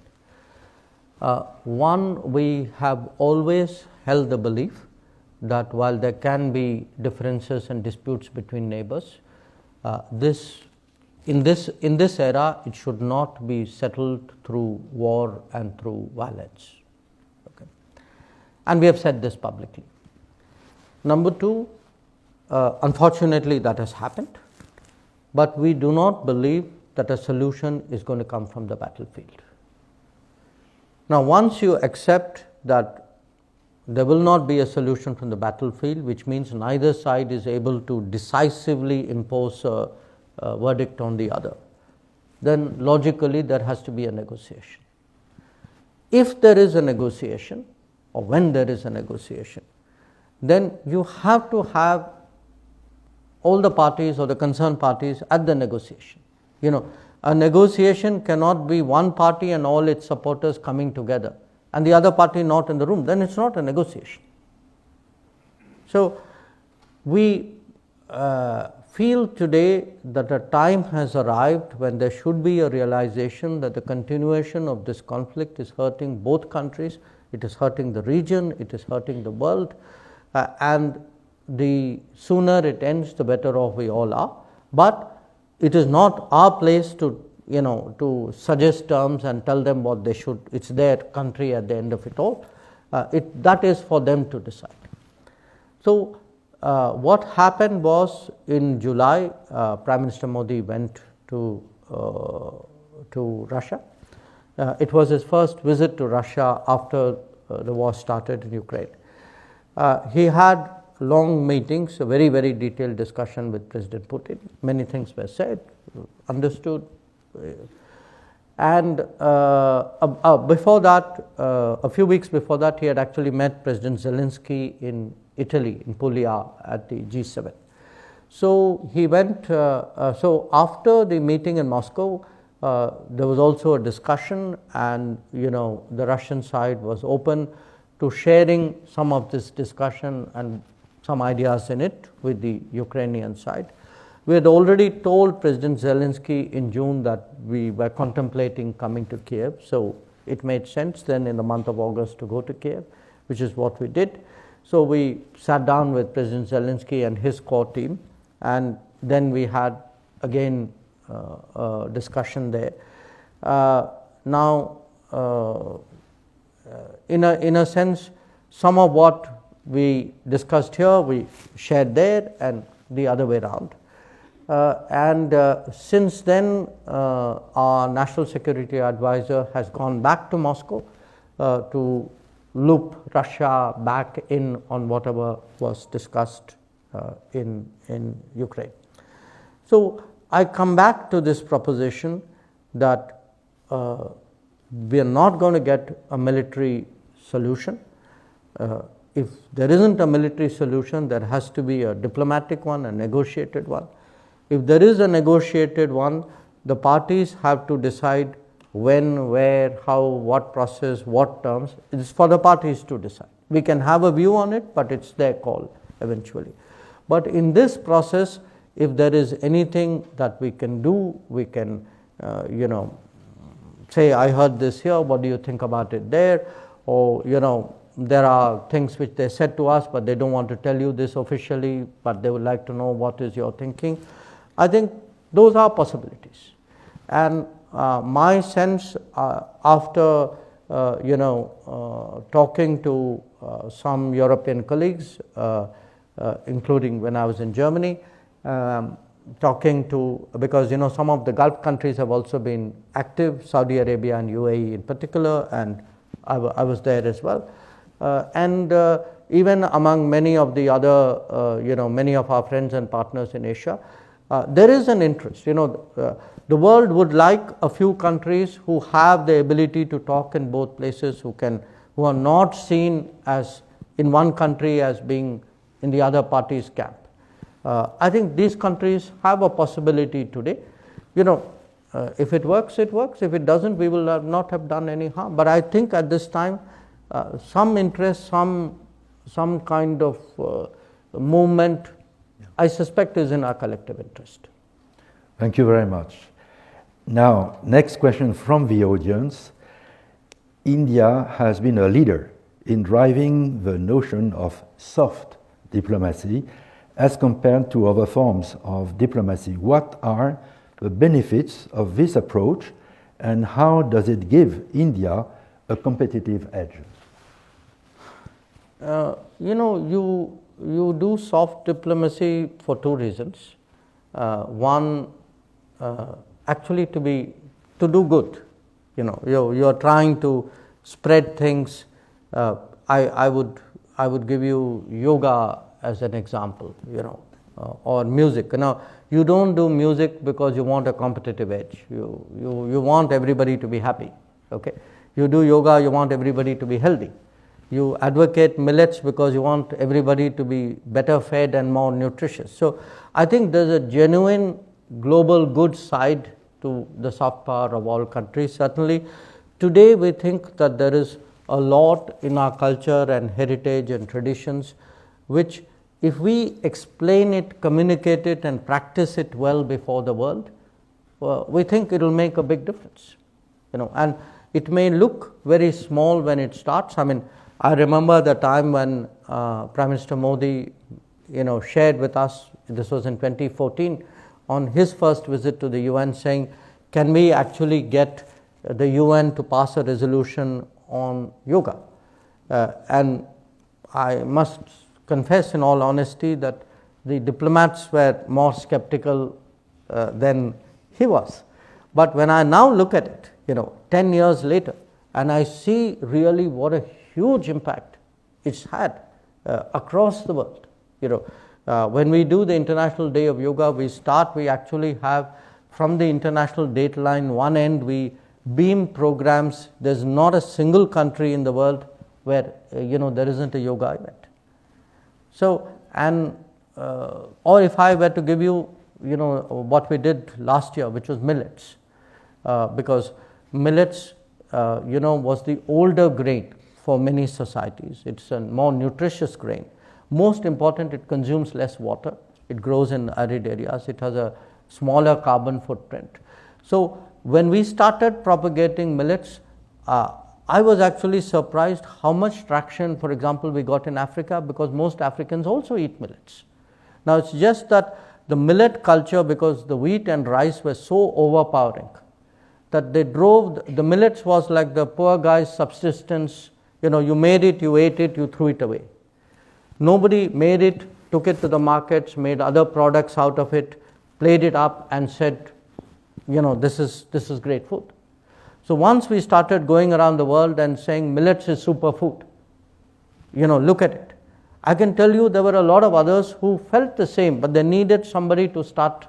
One, we have always held the belief that while there can be differences and disputes between neighbors, in this era, it should not be settled through war and through violence. Okay. And we have said this publicly. Number two, unfortunately that has happened, but we do not believe that a solution is going to come from the battlefield. Now, once you accept that there will not be a solution from the battlefield, which means neither side is able to decisively impose a verdict on the other, then logically there has to be a negotiation. If there is a negotiation, or when there is a negotiation, then you have to have all the parties or the concerned parties at the negotiation. You know, a negotiation cannot be one party and all its supporters coming together and the other party not in the room, then it's not a negotiation. So, we feel today that a time has arrived when there should be a realization that the continuation of this conflict is hurting both countries, it is hurting the region, it is hurting the world, and the sooner it ends, the better off we all are. But it is not our place to, you know, to suggest terms and tell them what they should. It's their country at the end of it all. That is for them to decide. So, what happened was in July, Prime Minister Modi went to Russia. It was his first visit to Russia after the war started in Ukraine. He had long meetings, a very, very detailed discussion with President Putin. Many things were said, understood. And before that, a few weeks before that, he had actually met President Zelensky in Italy, in Puglia, at the G7. So he went, so after the meeting in Moscow, there was also a discussion, and the Russian side was open to sharing some of this discussion and some ideas in it with the Ukrainian side. We had already told President Zelensky in June that we were contemplating coming to Kiev, so it made sense then in the month of August to go to Kiev, which is what we did. So we sat down with President Zelensky and his core team, and then we had again a discussion there. Now, in a sense, some of what we discussed here we shared there, and the other way around. Since then, our National Security Advisor has gone back to Moscow to loop Russia back in on whatever was discussed in Ukraine. So I come back to this proposition that we are not going to get a military solution. If there isn't a military solution, there has to be a diplomatic one, a negotiated one. If there is a negotiated one, the parties have to decide when, where, how, what process, what terms. It is for the parties to decide. We can have a view on it, but it's their call eventually. But in this process, if there is anything that we can do, we can, say, I heard this here, what do you think about it there? Or, there are things which they said to us, but they don't want to tell you this officially, but they would like to know what is your thinking. I think those are possibilities. And my sense after talking to some European colleagues, including when I was in Germany, talking to, because some of the Gulf countries have also been active, Saudi Arabia and UAE in particular, and I was there as well. Even among many of the other, many of our friends and partners in Asia, there is an interest. The world would like a few countries who have the ability to talk in both places, who are not seen as in one country as being in the other party's camp. I think these countries have a possibility today. If it works, it works. If it doesn't, we will not have done any harm. But I think at this time, some interest, some kind of movement, I suspect, is in our collective interest. Thank you very much. Now, next question from the audience. India has been a leader in driving the notion of soft diplomacy as compared to other forms of diplomacy. What are the benefits of this approach, and how does it give India a competitive edge? You do soft diplomacy for two reasons. One, actually to do good. You are trying to spread things. I would give you yoga as an example, or music. Now, you don't do music because you want a competitive edge. You want everybody to be happy. Okay. You do yoga, you want everybody to be healthy. You advocate millets because you want everybody to be better fed and more nutritious. So I think there's a genuine global good side to the soft power of all countries. Certainly today we think that there is a lot in our culture and heritage and traditions which, if we explain it, communicate it and practice it well before the world, we think it will make a big difference. And it may look very small when it starts. I remember the time when Prime Minister Modi, shared with us, this was in 2014, on his first visit to the UN, saying, can we actually get the UN to pass a resolution on yoga? And I must confess in all honesty that the diplomats were more skeptical than he was. But when I now look at it, 10 years later, and I see really what a huge impact it's had across the world. When we do the International Day of Yoga, we actually have from the international date line, one end we beam programs. There's not a single country in the world where there isn't a yoga event. So, or if I were to give you what we did last year, which was millets, because millets was the older grain for many societies. It's a more nutritious grain. Most important, it consumes less water. It grows in arid areas. It has a smaller carbon footprint. So when we started propagating millets, I was actually surprised how much traction, for example, we got in Africa, because most Africans also eat millets. Now it's just that the millet culture, because the wheat and rice were so overpowering, that they drove, the millets was like the poor guy's subsistence. You made it, you ate it, you threw it away. Nobody made it, took it to the markets, made other products out of it, played it up and said, this is great food. So once we started going around the world and saying millets is superfood, look at it. I can tell you there were a lot of others who felt the same, but they needed somebody to start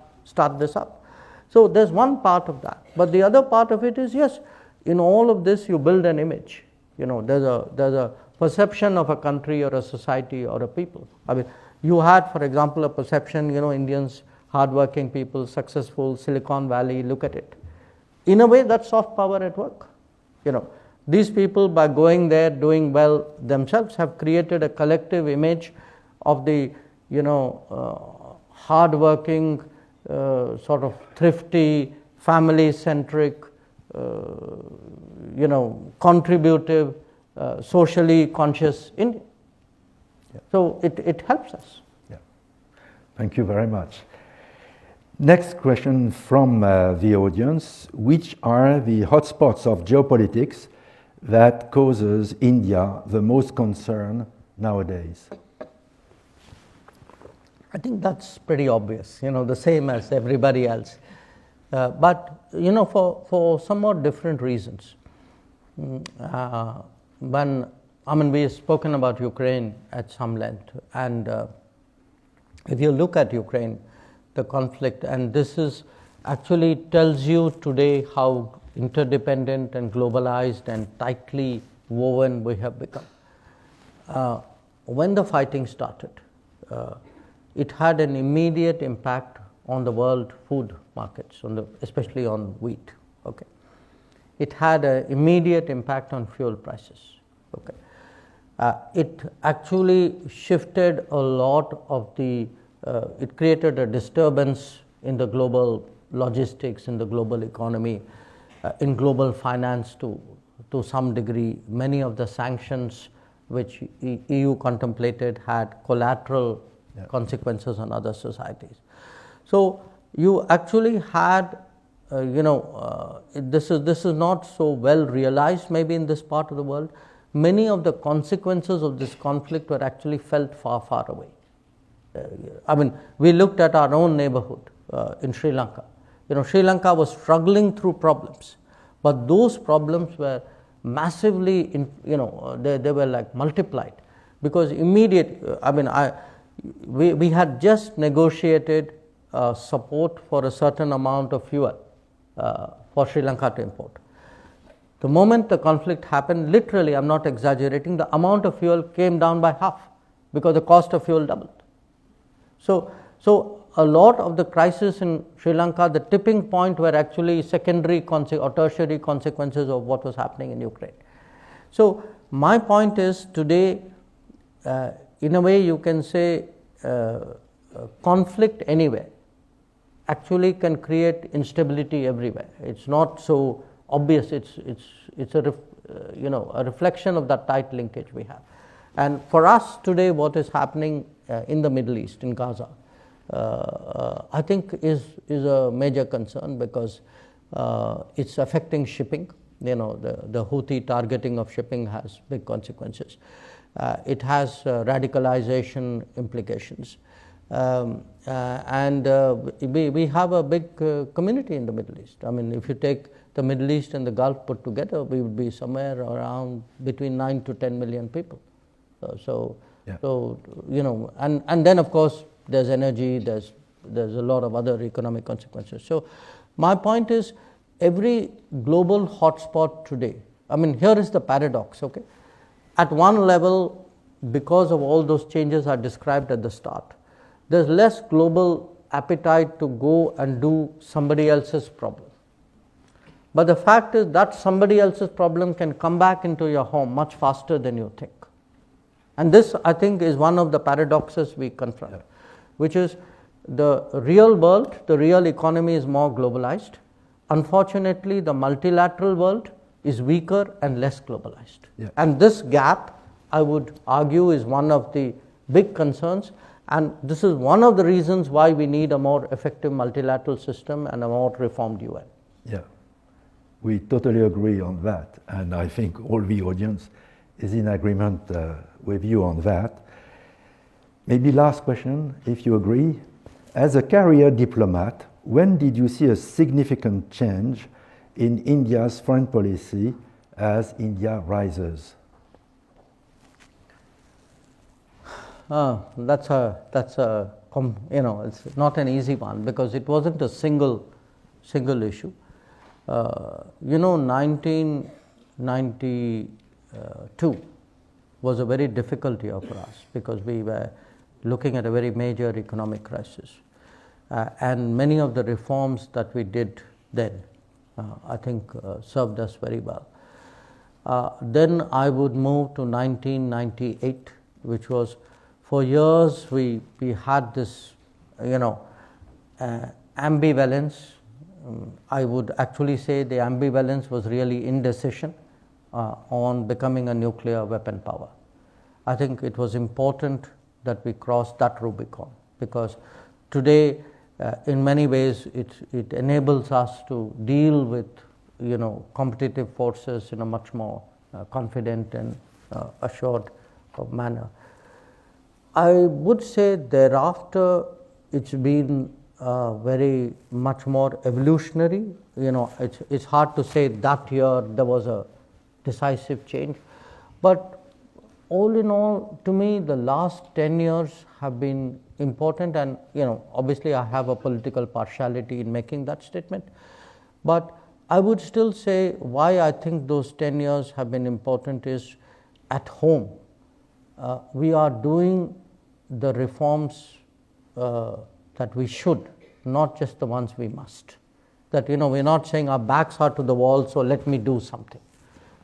this up. So there's one part of that. But the other part of it is, yes, in all of this you build an image. There's a perception of a country or a society or a people. I mean, you had, for example, a perception, Indians, hardworking people, successful, Silicon Valley, look at it. In a way, that's soft power at work. These people, by going there, doing well themselves, have created a collective image of the, hardworking, sort of thrifty, family-centric, contributive, socially conscious Indian. Yeah. So it helps us. Yeah. Thank you very much. Next question from the audience. Which are the hotspots of geopolitics that causes India the most concern nowadays? I think that's pretty obvious, the same as everybody else. But, for somewhat different reasons. We have spoken about Ukraine at some length. And if you look at Ukraine, the conflict, and this is actually tells you today how interdependent and globalized and tightly woven we have become. When the fighting started, it had an immediate impact on the world food markets, especially on wheat. Okay, it had an immediate impact on fuel prices. Okay, it actually shifted a lot of the. It created a disturbance in the global logistics, in the global economy, in global finance to some degree. Many of the sanctions which EU contemplated had collateral consequences on other societies. So you actually had, this is not so well realized maybe in this part of the world. Many of the consequences of this conflict were actually felt far, far away. We looked at our own neighborhood in Sri Lanka. Sri Lanka was struggling through problems, but those problems were massively, they were like multiplied, because we had just negotiated support for a certain amount of fuel for Sri Lanka to import. The moment the conflict happened, literally, I'm not exaggerating, the amount of fuel came down by half because the cost of fuel doubled. So a lot of the crisis in Sri Lanka, the tipping point were actually secondary or tertiary consequences of what was happening in Ukraine. So my point is today, in a way you can say conflict anywhere actually can create instability everywhere. It's not so obvious. It's a reflection of that tight linkage we have. And for us today, what is happening in the Middle East, in Gaza, I think is a major concern, because it's affecting shipping. The Houthi targeting of shipping has big consequences. it has radicalization implications. And we have a big community in the Middle East. I mean, if you take the Middle East and the Gulf put together, we would be somewhere around between 9 to 10 million people. So, you know, and then of course there's energy, there's a lot of other economic consequences. So my point is, every global hotspot today, I mean, here is the paradox, okay? At one level, because of all those changes I described at the start, there's less global appetite to go and do somebody else's problem. But the fact is that somebody else's problem can come back into your home much faster than you think. And this, I think, is one of the paradoxes we confront, which is the real world, the real economy is more globalized. Unfortunately, the multilateral world is weaker and less globalized. And this gap, I would argue, is one of the big concerns. And this is one of the reasons why we need a more effective multilateral system and a more reformed UN. Yeah, we totally agree on that. And I think all the audience is in agreement with you on that. Maybe last question, if you agree. As a career diplomat, when did you see a significant change in India's foreign policy as India rises? That's a you know, it's not an easy one because it wasn't a single issue. You know, 1992 was a very difficult year for us because we were looking at a very major economic crisis. And many of the reforms that we did then, I think, served us very well. Then I would move to 1998, which was, for years we had this, you know, ambivalence. I would actually say the ambivalence was really indecision on becoming a nuclear weapon power. I think it was important that we crossed that Rubicon because today, in many ways, it enables us to deal with, you know, competitive forces in a much more confident and assured manner. I would say thereafter it's been very much more evolutionary. You know, it's hard to say that year there was a decisive change, but all in all, to me, the last 10 years have been important, and you know, obviously I have a political partiality in making that statement, but I would still say why I think those 10 years have been important is at home. We are doing the reforms that we should, not just the ones we must. That, you know, we're not saying our backs are to the wall, so let me do something.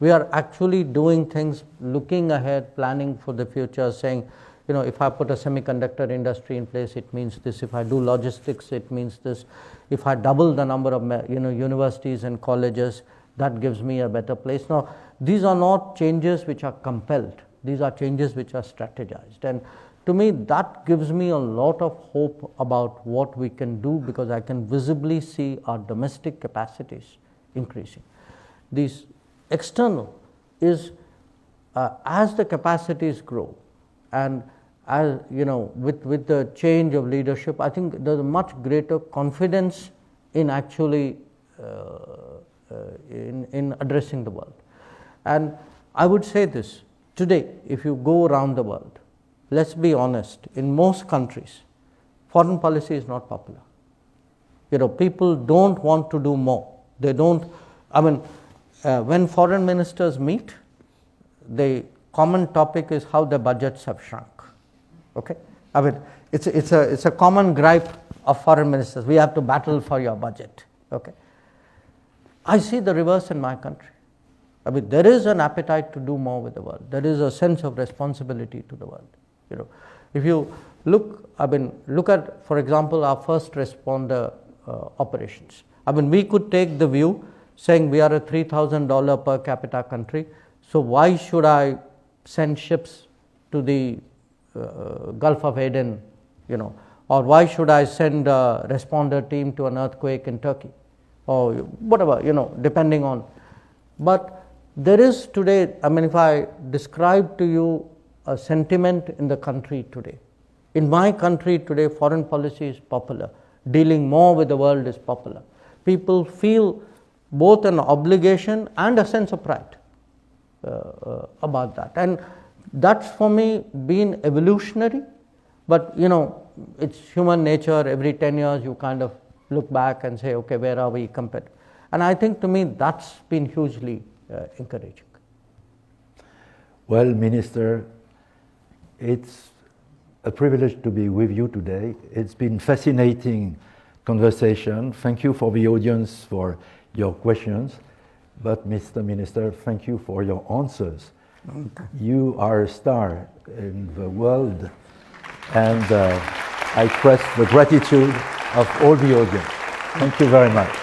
We are actually doing things, looking ahead, planning for the future, saying, you know, if I put a semiconductor industry in place, it means this. If I do logistics, it means this. If I double the number of, you know, universities and colleges, that gives me a better place. Now, these are not changes which are compelled. These are changes which are strategized. And to me, that gives me a lot of hope about what we can do because I can visibly see our domestic capacities increasing. These external is as the capacities grow and as, you know, with the change of leadership, I think there's a much greater confidence in actually in addressing the world. And I would say this, today, if you go around the world, let's be honest, in most countries, foreign policy is not popular. You know, people don't want to do more. They don't, I mean, when foreign ministers meet, the common topic is how the budgets have shrunk. Okay, I mean, it's a common gripe of foreign ministers. We have to battle for your budget. Okay, I see the reverse in my country. I mean, there is an appetite to do more with the world. There is a sense of responsibility to the world. You know, if you look, I mean, look at, for example, our first responder operations. I mean, we could take the view saying we are a $3,000 per capita country, so why should I send ships to the Gulf of Aden, you know, or why should I send a responder team to an earthquake in Turkey, or whatever, you know, depending on. But there is today, I mean, if I describe to you a sentiment in the country today. In my country today, foreign policy is popular. Dealing more with the world is popular. People feel both an obligation and a sense of pride about that. And that's for me been evolutionary, but it's human nature. Every 10 years you kind of look back and say, okay, where are we compared? And I think to me that's been hugely encouraging. Well, Minister, it's a privilege to be with you today. It's been fascinating conversation. Thank you for the audience for your questions. But Mr. Minister, thank you for your answers. Okay. You are a star in the world, and I express the gratitude of all the audience. Thank you very much.